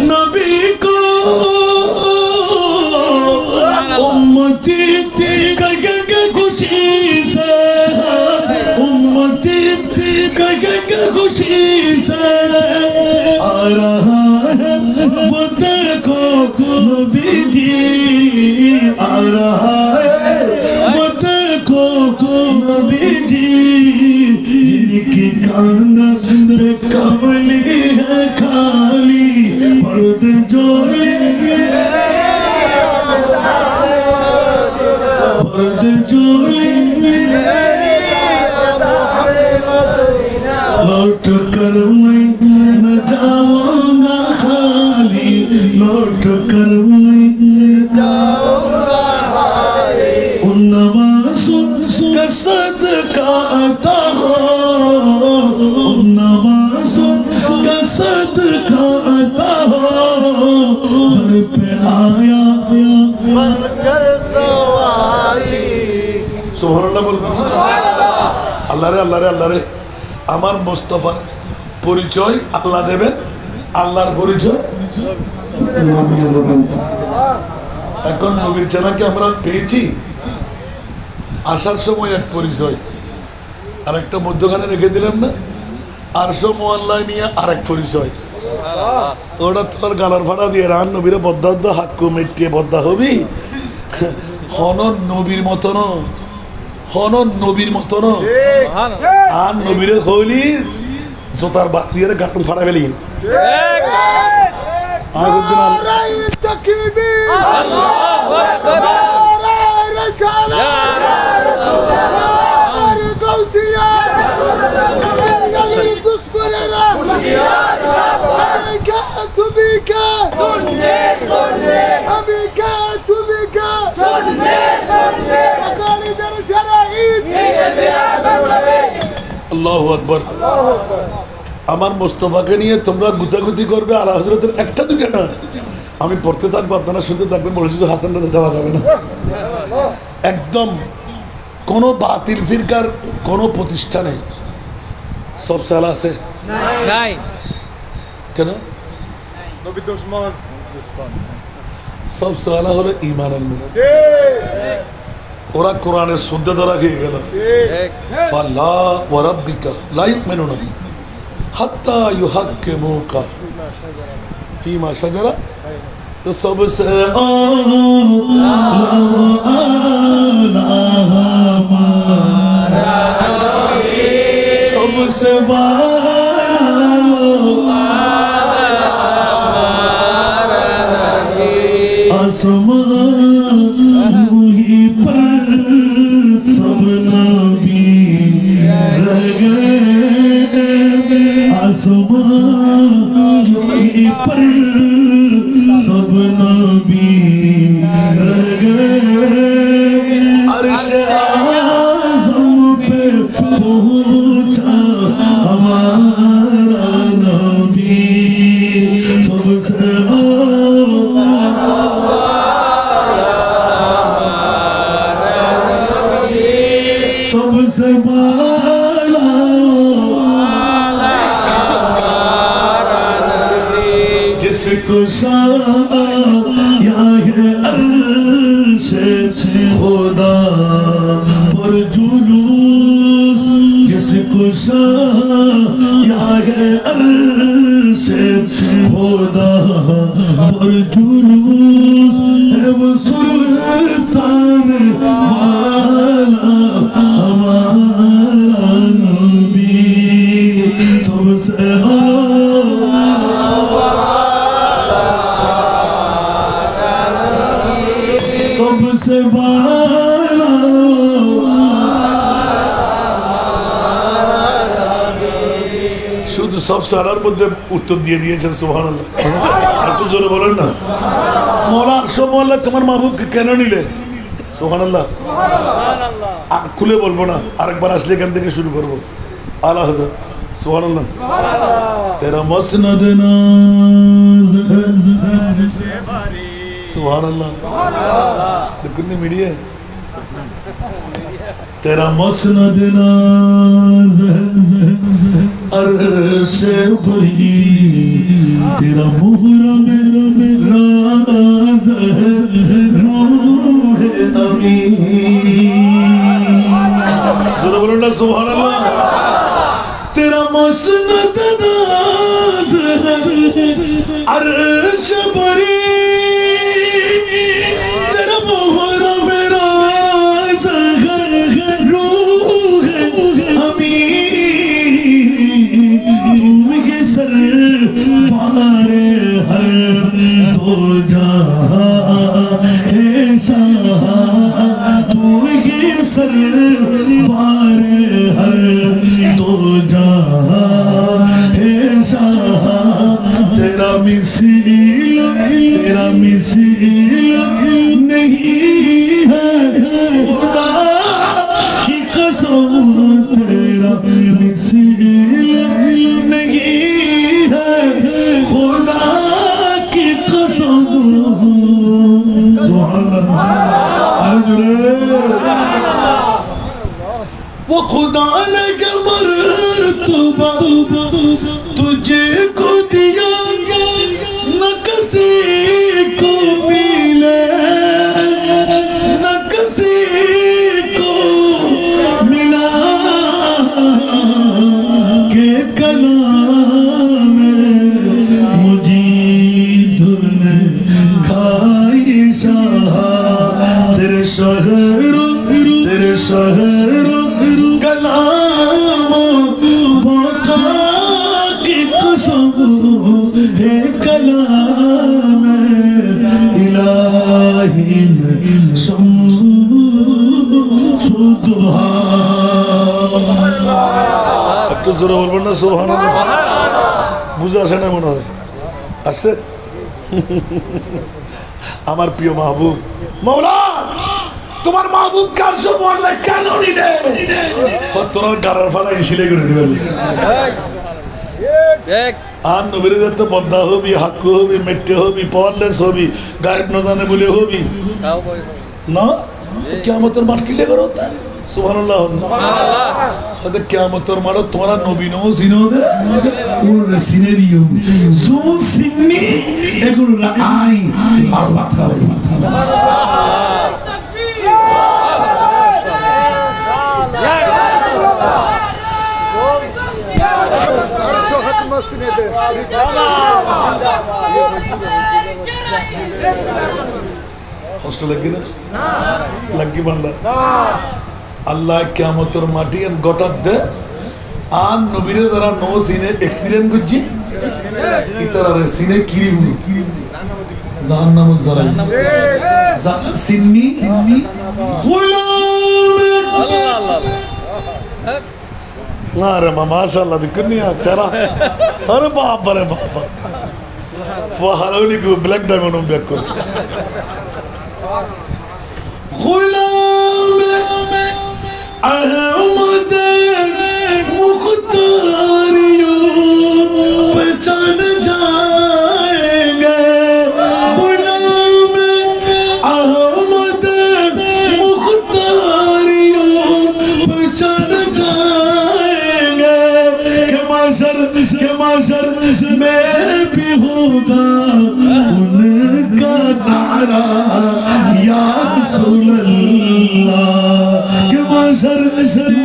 नबी को उम्मती कहेंगे खुशी से उम्मती कहेंगे खुशी से आ रहा है वो देखो नबी जी आ रहा है वो देखो नबी जी जिनकी कांधा पे कमली है खाली पर्द जोली पर्द जोली लौट कर मैं न जाऊंगा खाली लौट कर मैं जाऊंगा खाली उन नवाज़ों का सदका अता हो उन नवाज़ों का सदका अता हो घर पे आया बनकर सवारी सुबहानाल्लाह बोलबो আল্লাহ রে আমার মুস্তাফার পরিচয় আল্লাহ দেবেন আল্লাহর পরিচয় নবী দেবেন এখন নবীর চেনাকে আমরা পেয়েছি আসার সময় এক পরিচয় আর একটা মধ্যখানে রেখে দিলাম না আর সময় নিয়ে আরেক পরিচয় ওটা তোর গালার ফাড়া দিয়ে রান নবীরে বদ্ধ হাক্কু মেটিয়ে বদ্ধ হবি হনন নবীর মতন আর নবীরে খইলি জোতার বাতিরে গাটন ফাড়া ফেলি আল্লাহু আকবার আমার মুস্তাফাকে নিয়ে তোমরা গুতাগুতি করবে আর হযরতের একটা দুইটা না আমি পড়তে থাকবো আপনারা শুনতে থাকবেন মসজিদ হাসান রাজা যাওয়া যাবে না একদম কোনো বাতিল ফিরকার কোনো প্রতিষ্ঠা নেই সব সালা আছে নাই কেন নবী দুশমন সব সালা হলো ঈমানের মূল ওরা কোরআনের শুদ্ধ ধরা খেয়ে গেল ফাল্লা ওয়া রাব্বিকা লা ইউমিনুনা হাত্তা ইউহাক্কিমুকা ফীমা শাজারা তো সবসে सबसे आसमान ही पर सब नबी रह गए आसमान ही पर सब नबी रह गए अर्श आज़म पे पहुंचा हमारा नबी सबसे سب سے بالا جس کو سایہ عرش خدا پر جلوس جس کو سایہ عرش خدا پر جلوس ہے وہ سلطان والا ہمارا نبی سب سے سب سے بالا শুধু সব সারার মধ্যে উত্তর দিয়ে দিয়েছেন সুবহানাল্লাহ এত জোরে বলেন না মওলা আরশ মোল্লা তোমার মাহবুবকে কেন নিলে সুবহানাল্লাহ খুলে বলবো না আরেকবার আসলে এখান থেকে শুরু করব আলা হযরত সুবহানাল্লাহ তেরা মসনদ নাজ সুবহানাল্লাহ দেখুন মিডিয়া তেরা মসনদ নাজ عرش بری تیرا محرم راز روح امین ذرا بولو نا سبحان اللہ تیرا مسند ناز عرش بری تیرا محرم راز روح امین سر پارے ہر دو جہاں ہے شاہ تو ہی سر پارے ہر دو جہاں ہے شاہ تیرا مثیل نہیں ہے خدا کی قسم تیرا مثیل نہیں ہے خدا کی قسم سبحان اللہ وہ خدا نے کہ مرتبہ تجھے کو دیا نہ کسی کو ملے نہ کسی کو ملا کہ کلام مجید نے کھائی شاہ تیرے شہر کلام باقا کی قسم ہے کلام الہی شمس الضحا تو জোরে বলবেন না সুবহানাল্লাহ বুঝা আসে না মনে হয় আসছে আমার প্রিয় মাহবুব মাওলা তোমার মাহবুব কার সম্বন্ধে কেন নিলে তোরা গারার ফালা ইসিলে করে দিবেন দেখ আর নবীর তো বদ্ধা হবি হাক্কু হবি মেটে হবি পাওয়ারলেস হবি গায়েব না জানে বলে হবি না তো কিয়ামতের মাঠ কিলে করো তা সুবহানাল্লাহ সুবহানাল্লাহ হদে কিয়ামতের মাঠ তোরা নবী নো সিনো দে ওর সিনারিও জুন সিন্নি এগুলো আই আর মাথা সুবহানাল্লাহ তাকবীর কষ্ট লাগি না লাগি বান্দা আল্লাহ কিয়ামতের মাটি এন গটাত দে আন নবীরে যারা নো সিনে অ্যাক্সিডেন্ট করছি ইতারারে সিনে কিরিম জাহান্নাম জারাই জানা সিন্নি গোলাম আল্লাহ আল্লাহ না রে মাশাআল্লাহ দেখুনি আছারা আরে বাপ রে বাপ ফাহারুনি কো ব্ল্যাক ডায়মন্ড ব্যাক কর গোলাম আহমদ মুখতারিয়ো পহচান जाएंगे গোলাম আহমদ মুখতারিয়ো नारा या रसूल अल्लाह कि महशर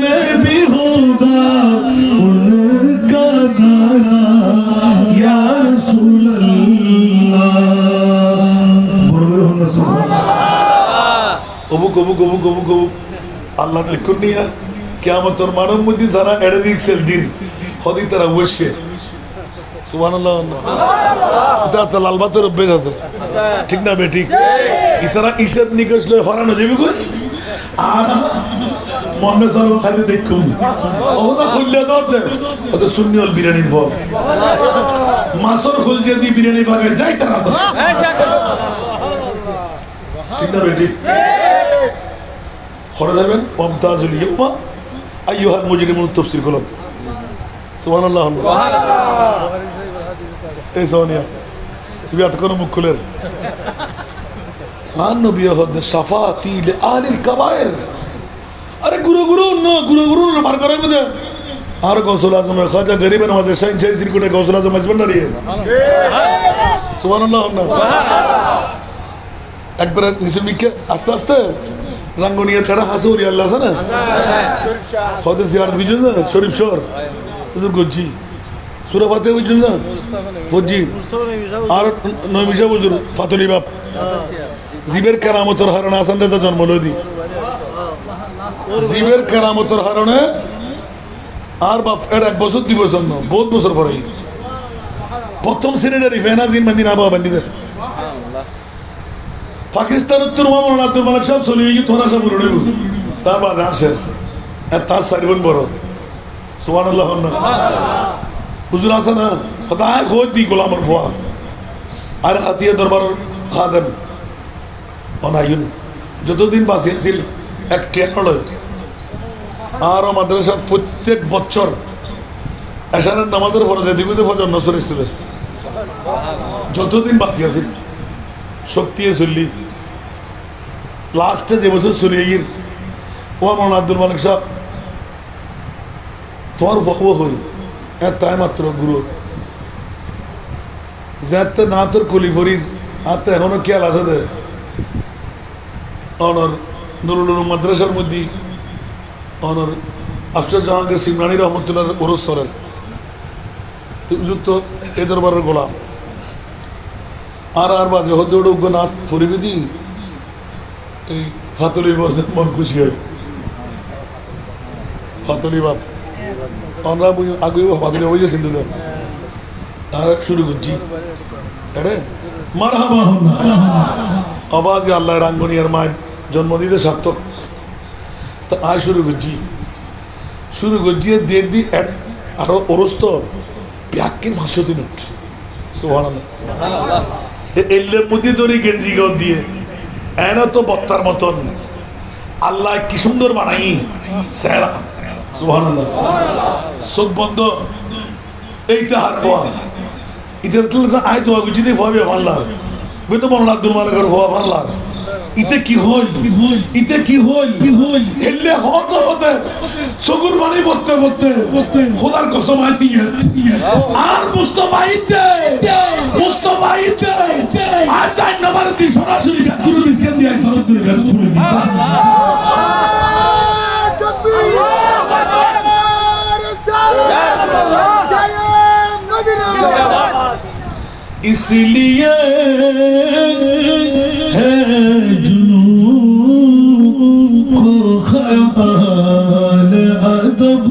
में भी होगा उनका नारा या रसूल अल्लाह। অমুক অমুক অমুক অমুক অমুক আল্লাহ লিখুন নিয়া কিয়ামতের মানব মধ্যে যারা এডেরিক সেল দিন হদি তারা বসে সুবহানাল্লাহ এটা তো লালবাতের অভ্যাস আছে ঠিক না বে ঠিক ইতারা হিসাব নিকাশ লয় হরানো যাবে কই আর মনে সালো খাইতে দেখুন ওটা খুললে দাও দে ওটা সুন্নিয়ল বিরিয়ানির ফল মাছর খুল যদি বিরিয়ানি ভাগে যাই তারা তো ঠিক না বে ঠিক খড়ে যাবেন মমতাজুল ইয়ুমা আইয়ুহাল মুজরিমুন তাফসীর কলম সুবহানাল্লাহ এই সোনিয়া বিয়াত কোন মুখ খুলের আন নবী হদ শাফাতি লি আহলিল কাবায়ের আরে গুরু গুরু না ফার করে বুঝে আর গৌসুল আজম খাজা গরিবের মাঝে শাইন শাই সিরকুটে গৌসুল আজম মজবন দাঁড়িয়ে সুবহানাল্লাহ একবার নিচে মিকে আস্তে আস্তে রাঙ্গুনিয়া তারা হাসুরি আল্লাহ আছে না খদে জিয়ারত বুঝুন না শরীফ শহর হুজুর গজ্জি সূরা ফাতিহা বুঝুন না ফজি আর নয়মিশা বুজুর ফাতুলি বাপ জিবের কেরামতের হারণে হাসান রাজা জন্ম লদি জিবের কেরামতের হারণে আর বাপ এর এক বছর 2 বছর না বহুত বছর পরে প্রথম শ্রেণীর রিফাইনা জিন মদিনা আবা বন্দিদে পাকিস্তান উত্তর মামুন আব্দুল মালিক সাহেব চলে গিয়ে তোরা সব উড়ে নেব তার বাদে আসে তার সারিবন বড় সুবহানাল্লাহ হুজুর আছে না খোদায় খোঁজ দি গোলামর ফুয়া আর হাতিয়া দরবার খাদেম অনায়ুন যতদিন বাঁচি আছিল এক টেকনল আর মাদ্রাসার প্রত্যেক বছর এশারের নামাজের ফরজ এদিকে ফজর নসর স্তুদের যতদিন বাঁচি আছিল শক্তি চললি লাস্টে যে বছর চলে গিয়ে ও আমার আব্দুল মালিক সাহেব তোমার ভগব হই হ্যাঁ তাই মাত্র গুরু যাতে না তোর কলিফরির হাতে এখনো খেয়াল আছে দে অনর নুরুল উলুম মাদ্রাসার মধ্যে অনর আফসার জাহাঙ্গীর সিমরানি রহমতুল্লাহ ওরস সরের যুক্ত এ দরবারের গোলাম আর বাজে হতে উঠে নাথ ফুরিবি দি এই ফাতলি বসে মন খুশি হয় ফাতলি বাপ আমরা আগে ফাতলি হয়েছে সিন্ধু আর শুরু করছি আরে মারহাবা আওয়াজ আল্লাহ রাঙ্গনিয়ার মায়ের জন্মদিনে সার্থক তা আজ শুরু করছি দেড় দিন আরো ওরস্ত ব্যাকিন 500 দিন সুবহানাল্লাহ এলের মধ্যে ধরে গেঞ্জি গাও দিয়ে এনা তো বত্তার মতন আল্লাহ কি সুন্দর বানাই সেরা সুবহানাল্লাহ চোখ বন্ধ এইটা হার ফোয়া ইতার তো আয় তো আগুজি দিয়ে ফোয়াবে ভাল্লা বে তো মন আব্দুল মালিকের ফোয়া ভাল্লা ইতে কি হল এলে হতে সগুর পানি পড়তে খোদার কসম আইতি আর মুস্তাফাইতে আর তাই নবার দি সরাসরি গুরু মিসকেন দিয়ে ধরে গান খুলে দিই তাকবীর আল্লাহু আকবার इसलिए है जुनून को ख्याल अदब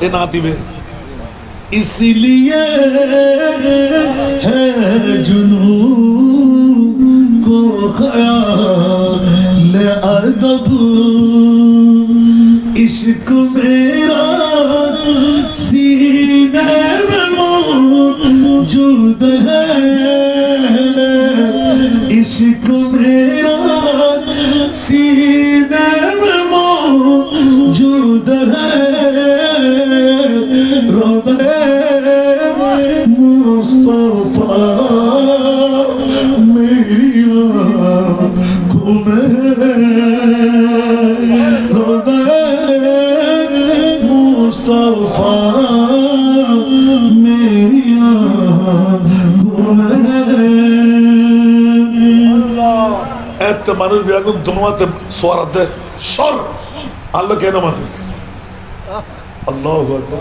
ये नाती में इसलिए है जुनून को ख्याल अदब इश्क मेरा सीने में मौजूद है इश्क मेरा सीने में मौजूद है रोज़े मुस्तफा मेरी आँखों में रोज़े मुस्तफा मेरी आँखों में এত মানুষ বেগুন দুনিয়াতে সোয়ারাতে সর আল্লাহ কেন মাতিস আল্লাহু আকবার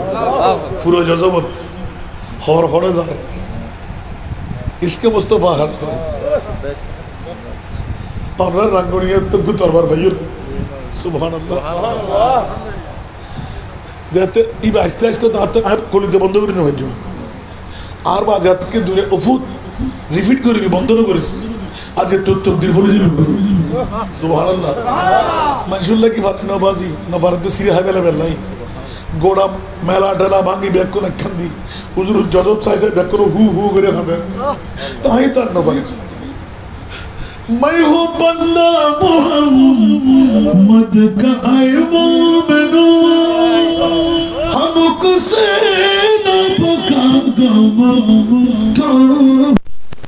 পুরো জজবত হর হরে যায় ইশকে মুস্তাফা হর আমরা রাঙ্গুনিয়াত তো তরবার ভাইয়ুর সুবহানাল্লাহ যাতে ইবা আস্তে আস্তে দাঁত আর কলিতে বন্ধ করে নেওয়া হয়েছিল আর বা যাতকে দূরে ওফুত রিপিট করবি বন্ধ না করিস আজ তোর তকদির ফলেছিল সুবহানাল্লাহ মানসুল্লাহ কি ফাত নবাজি নফারতে সিরি হাবেলা বেলাই গোড়া মেলা টেলা ভাঙি ব্যাগ করে খান্দি হুজুর জজব সাইজে ব্যাগ করে হু হু করে খাবেন তাই তার নফারিস मैं हूँ बंदा मोहम्मद का ऐ मोमिनो हमसे न बका गम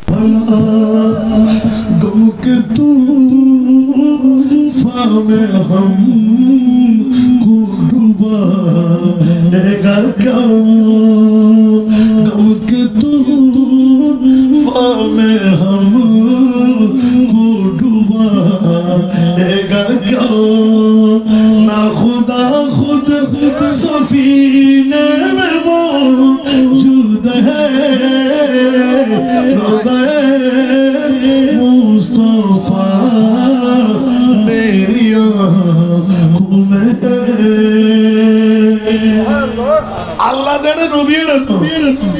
भला गम के तू फामे हम को डुबाएगा क्या गम के तू फामे हम ना खुदा खुद सफीने में मौजूद है मुस्तफा मेरी आँखों में अल्लाह जाने नबी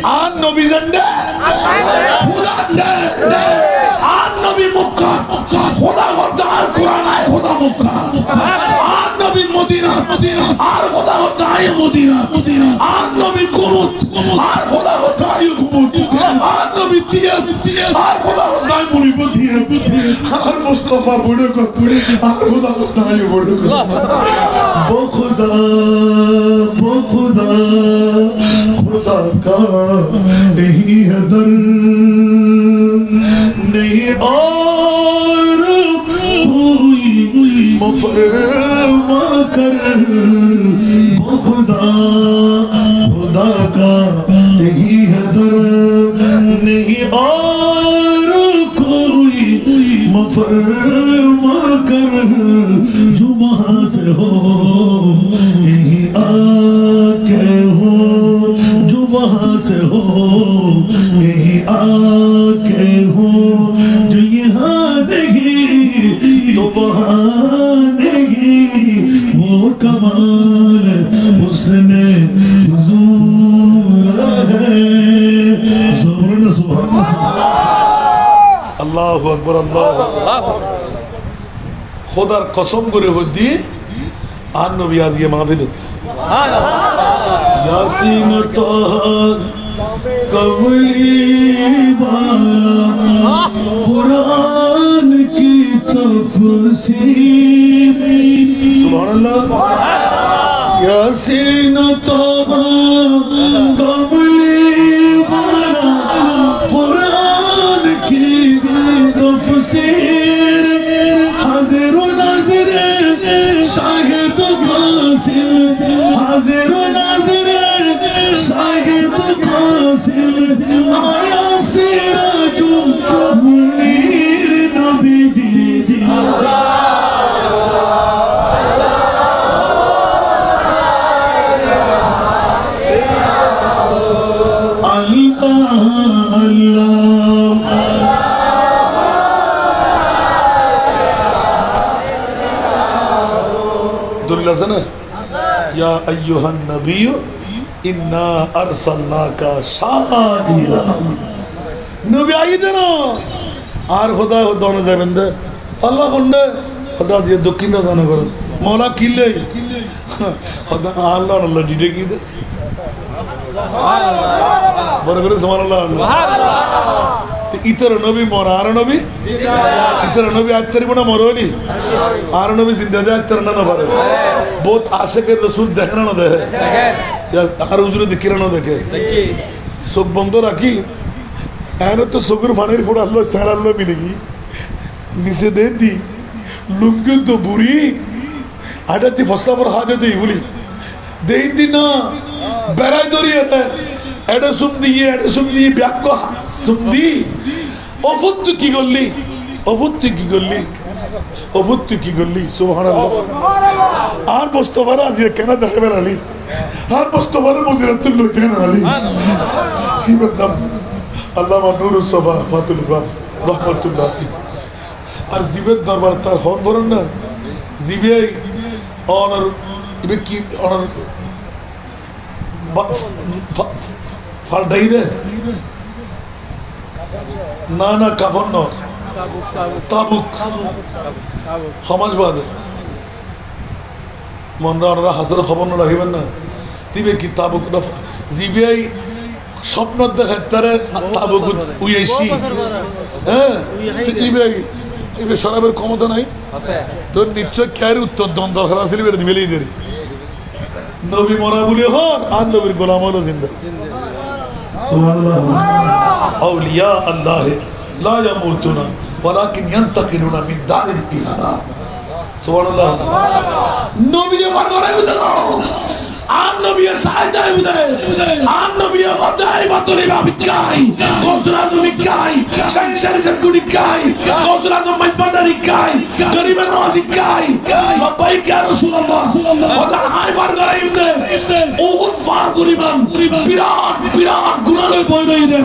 आन नबी जंडे खुदा आन नबी मुक्का खुदा होता है कुरान है खुदा मुक्का आन नबी मदीना आर खुदा होता है मदीना आन नबी कुमुत आर खुदा होता है कुमुत आन नबी तिया आर खुदा होता है मुरीबतिया आर मुस्तफा बुढ़े को आर खुदा होता है बुढ़े को वो खुदा खुदा का नहीं है दर नहीं और मफरमा कर वो खुदा का यही है दर नहीं और कोई मफरमा कर जो वहाँ से हो यही आके हो जो वहाँ से हो यही आके हो जो यहाँ नहीं तो वहाँ नहीं वो कमाल उसने हुजूर है सुभान अल्लाहु अकबर अल्लाह खुदार कसम करे होती आन नबी आज ये माहफिलत यासीन तो कमली वाला कुरान की तफसीर सुभान अल्लाह यासीन तो कमली वाला कुरान की तफसीर हाजिर नाज़िर शाहिद कासिम हाजिर नाज़िर शाहिद कासिम आया सिराजु मुनीर नबी जी या अय्युहन नबी इन्ना अरसलनाका शाहिदा नबी आई देना আর খোদা দনে যাবেন দে আল্লাহ কোননে খোদা দিয়ে দক্ষিণ দান করে মওলা কিলে খোদা আল্লাহ আল্লাহ ডিটে কি দে সুবহানাল্লাহ বড় করে সুবহানাল্লাহ সুবহানাল্লাহ তো ইতর নবী মোর আর নবী ইতর নবী আত্তরি বনা মরলি আর নবী জিন্দা দে আত্তর না পারে বহুত আশিকের রাসূল দেখে না দেখে আর হুজুরে দেখে না দেখে সব বন্ধ রাখি এনে তো সগুর ফানের ফোড়া আল্লাহ সারা আল্লাহ মিলেগি নিচে দেন দি লুঙ্গি তো বুড়ি আটাচ্ছি ফসলা পর হাজত বলি দেন দি না বেড়াই দরিয়ে এটা সুম দিয়ে ব্যাক সুম দি অফুত তুই কি করলি ওফুত তুই কি করলি সুবহানাল্লাহ আর মুস্তাফার আজিয়ে কেন দেখে বেড়ালি আর মুস্তাফার মদিনাতুল লোক কেন আলি কি বললাম আল্লামা নুরুস সাফা ফাতুল বাব রহমাতুল্লাহ আর জিবের দরবার তার হন করেন না জিবে অনার ইবে কি অনার ফাল্টাই দে না না কাফন ন তাবুক সমাজবাদ মনরা ওনারা হাসর খবর রাখিবেন না তিবে কি তাবুক জিবিআই স্বপ্ন দেখায় তারা তাবুক উইয়েছি হ্যাঁ ইবে ইবে সরাবের ক্ষমতা নাই তোর নিশ্চয় খেয়ার উত্তর দন দরকার আসলে বেড়ে দিবেলেই দেরি নবী মরা বলি হন আর নবীর গোলাম হলো জিন্দা সুবহানাল্লাহ আউলিয়া আল্লাহ লা ইয়ামুতুনা ওয়ালাকিন ইয়ান্তাকিলুনা মিন দারিল ইলাদা সুবহানাল্লাহ নবী পার করে বুঝলো আর নবী সাইদাই বুঝায় আর নবী গদাই বাতলি বাবিকাই গোসরা দুনিকাই সংসার জগুনি কাই গোসরা দম মাইবান্ডারি কাই গরিবের নওয়াজি কাই লব্বাইক ইয়া রাসূলুল্লাহ ওদা আই পার করে ইমদে ওহুদ ফার করিবান বিরাট বিরাট গুনাহ বই রই দে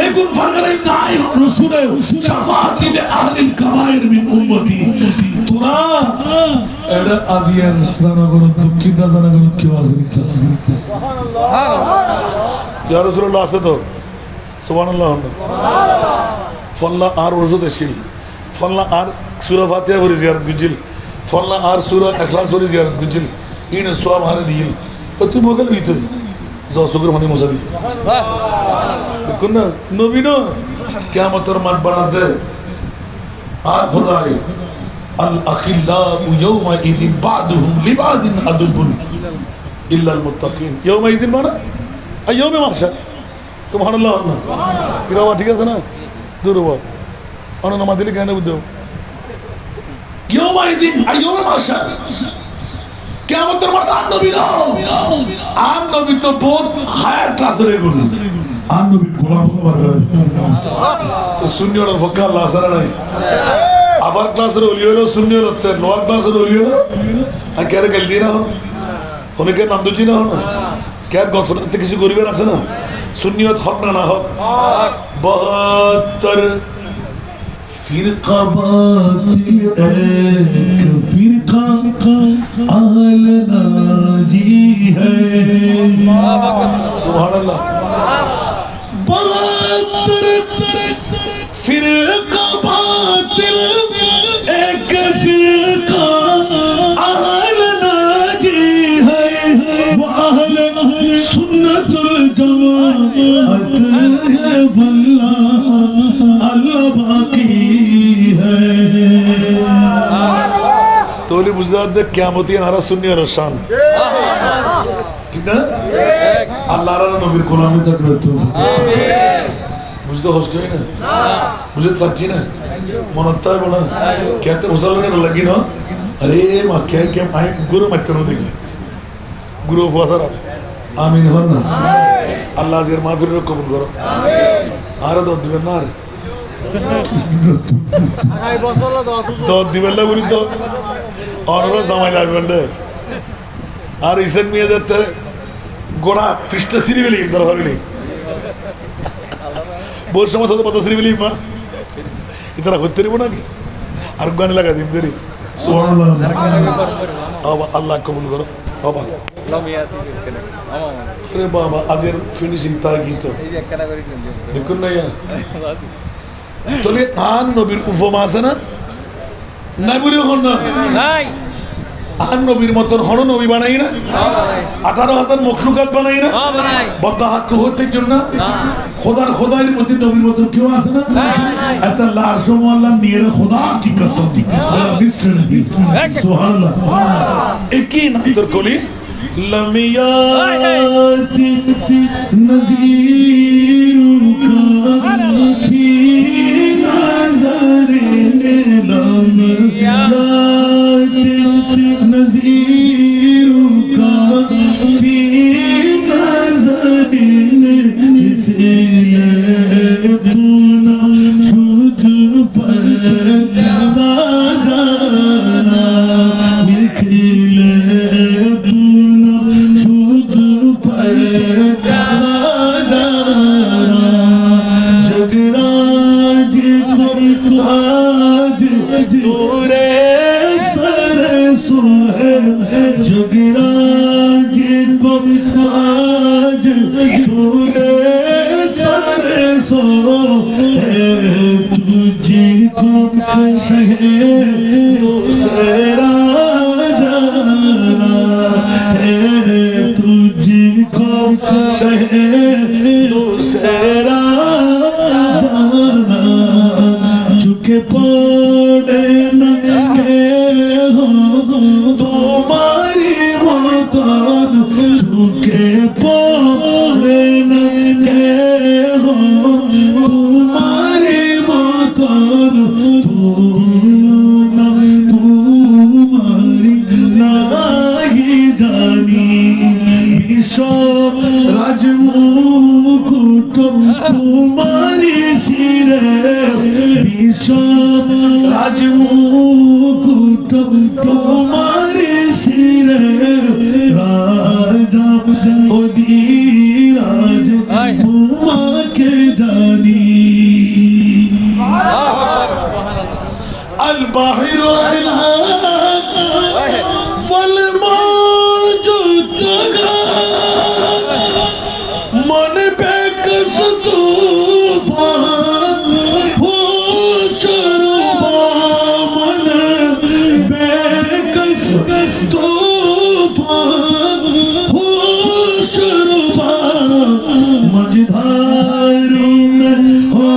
এগুন ফার করে নাই রাসূলের শাফাআত দিতে আহলিল কাবায়ের মিন উম্মতি তোরা এডা আজিয়ান জানা করো দক্ষিণ জানা করো কি আছে সুবহানাল্লাহ ইয়া রাসূলুল্লাহ আছে তো সুবহানাল্লাহ ফল্লা আর ওযু দেশিল ফল্লা আর সূরা ফাতিহা পড়ি জিয়ারত গুজিল ফল্লা আর সূরা ইখলাস পড়ি জিয়ারত গুজিল ইন সওয়াব হারে দিল ও তুই মোগল হইতো যাও সুগর মানে মজা দি দেখুন না নবী না কিয়ামতের মাঠ বানাতে আর খোদাই الأخلاء يومئذ بعضهم لبعض عدو إلا المتقين يومئذ مانا يوم محشر سبحان الله কিরামা ঠিক আছে না দুরবা অন নামা দিলে কেন বুঝো يومئذ يوم محشر কিয়ামতের মাঠ আর নবী না আর নবী তো বহুত হায়ার ক্লাসের গুলো আর নবী গোলাম হবার তো সুন্নিয়র ফকা আল্লাহ সারা নাই আফার ক্লাসের ওলি হলো শূন্য হলো লোয়ার ক্লাসের ওলি হলো আর কে গেলদি না হন ফোনে কে নান্দুজি না হন কে গঠনাতে কিছু গরিবের আছে না সুন্নিয়ত হক না না হক 72 ফিরকা বাতিল এক ফিরকা আহল নাজি হ্যায় সুবহানাল্লাহ 72 ফিরকা বাতিল एक फिरका अहल नाजी है वो अहल सुन्नतुल जमाअत है वल्लाह अल्लाह बाकी है तोली बुझात दे कियामती हमारा सुन्नी और शान ठीक ना अल्लाह रा नबीर गोलामी तक रहतो आमीन বুঝতে কষ্ট হয় না বুঝতে পারছি না মনত্তার বনা কেতে ওসালনে লাগি না আরে মা কে কে আই গুরু মাত্র দেখি গুরু ফাসারা আমিন হন না আল্লাহ জির মাগফির কবুল করো আমিন আর দত দিবেন না আগাই বছর দত দিবেন না বলি তো অনরা সময় লাগবে না আর ইসেন মিয়া যেতে গোড়া পৃষ্ঠ সিরি বলি দরকার নেই बहुत समय तो पता सिर्फ लिखा इतना होते नहीं बना कि आरुग गाने लगा दिन तेरी सुबहानल्लाह अब अल्लाह कबूल करो बाबा अरे बाबा आज यार फिनिशिंग था की तो देखो ना यार तो ले आन नबीर उपमासना नहीं बोले हो ना नहीं आन नबीर मतन हनो नबी बनाई ना 18,000 मखलूकात बनाई ना बद्दा हक होते जुन्ना खुदार खुदाई मत नबीर मतन क्यों आसे ना ऐसा लार्शों वाला नीर खुदा की कसम मिस्टर सुभान अल्लाह एक ही नातर कोली लमियात नज़ीरुका फी नज़रिन लमियात नज़ीरुका फी नज़रिन इतने तूना शुज पैदा जगराज को आज तूने सारे सो है तुझको सहे दूसरा जाना है तुझको सहे दूसरा जाना चुके पड़े न के हो तुम्हारी मतन चुके पड़े न के हो तुम्हारी मतन तुम्हारी नहीं जानी विश्व राजमुकुट तुम्हारी सिरे विश्व राजमुकुट तुम्हारी सिरे राजा अधिराज तुम्हाके जानी البحر أعلى والموج تغى من بكس طوفان وشربا من بكس طوفان وشربا مجدار من هو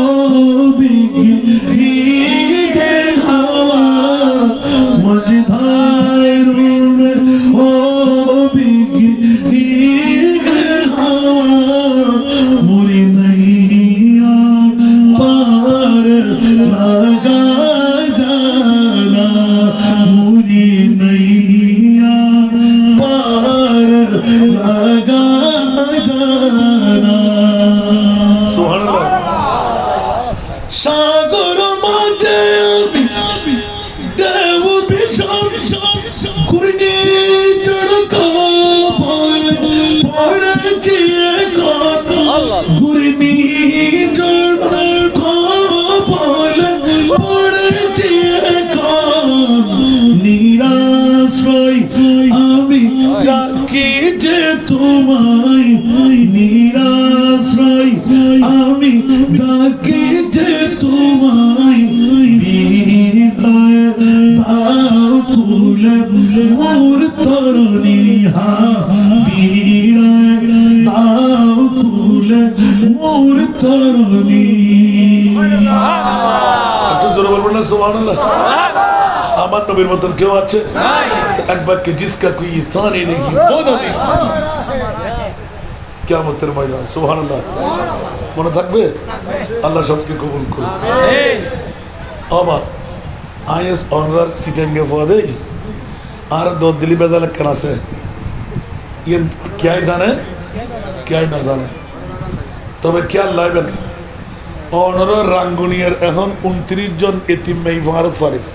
আমার নবীর মতন কেউ আছে একবার কে जिसका कोई सानी नहीं दोनों नहीं কিয়ামতের ময়দান সুবহানাল্লাহ মনে থাকবে আল্লাহ সবকে কবুল করুন আমিন আবা আইএস অনার সিটেঙ্গে ফদে আর দো দিলি বেজাল কেন আছে ये क्या জানে क्या না জানে তবে খেয়াল রাখবেন অনার রাঙ্গুনিয়ার এখন 29 জন এতিম মেয়ে ভারত ফারিক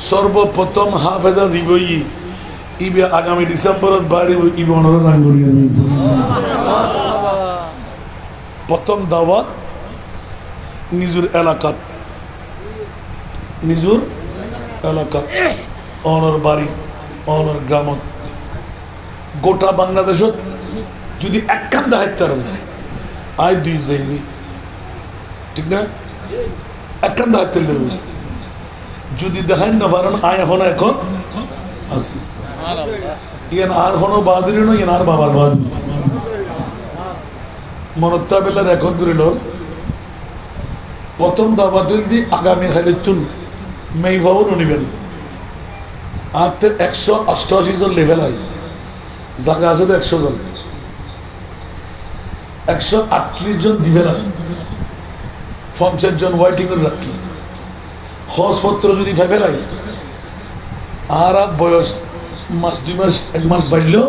সর্বপ্রথম হাফেজা জীবই ইবে আগামী ডিসেম্বরত বাড়ি ইবে অনর রাঙ্গুনিয়ার মেয়ে প্রথম দাওয়াত নিজুর এলাকাত অনর বাড়ি অনর গ্রামত গোটা বাংলাদেশত যদি একখান দায়িত্ব আয় দুই যাইবি ঠিক না একখান দায়িত্ব নেবে যদি দেখান না পারেন আয় এখন আসি ইয়ান আর হনো বাহাদুরি নয় ইয়ান আর বাবার বাহাদুরি মনত্তা বেলা রেকর্ড করিল প্রথম দাবাতুল দি আগামী খালিতুন মেই ভাবন নিবেন আর 188 জন লেভেল হয় জায়গা আছে 100 জন 138 জন দিবে না 50 জন ওয়েটিং এর রাখি খরচপত্র যদি ফেলাই আর বয়স মাস 2 মাস 1 মাস বাড়লো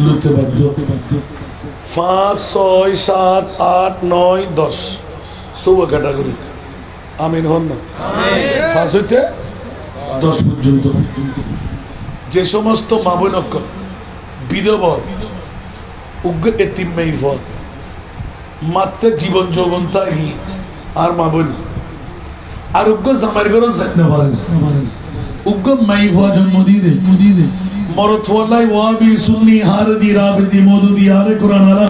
লুতে বাধ্য 5 6 7 8 9 10 সব ক্যাটাগরি আমিন হন না আমিন 5 হইতে 10 পর্যন্ত যে সমস্ত মাবনক বিধবা উগ্র এতিম মেইফর মাত্র জীবন যৌবন তাই আর মাবন আর উগ্র জামার ঘর জান্ন পারেন উগ্গম মাইফা জন্ম দিয়ে দে মরত ওয়াল্লাই ওয়াবি সুন্নি হারদি রাফিজি মওদুদি আলে কোরআন আলা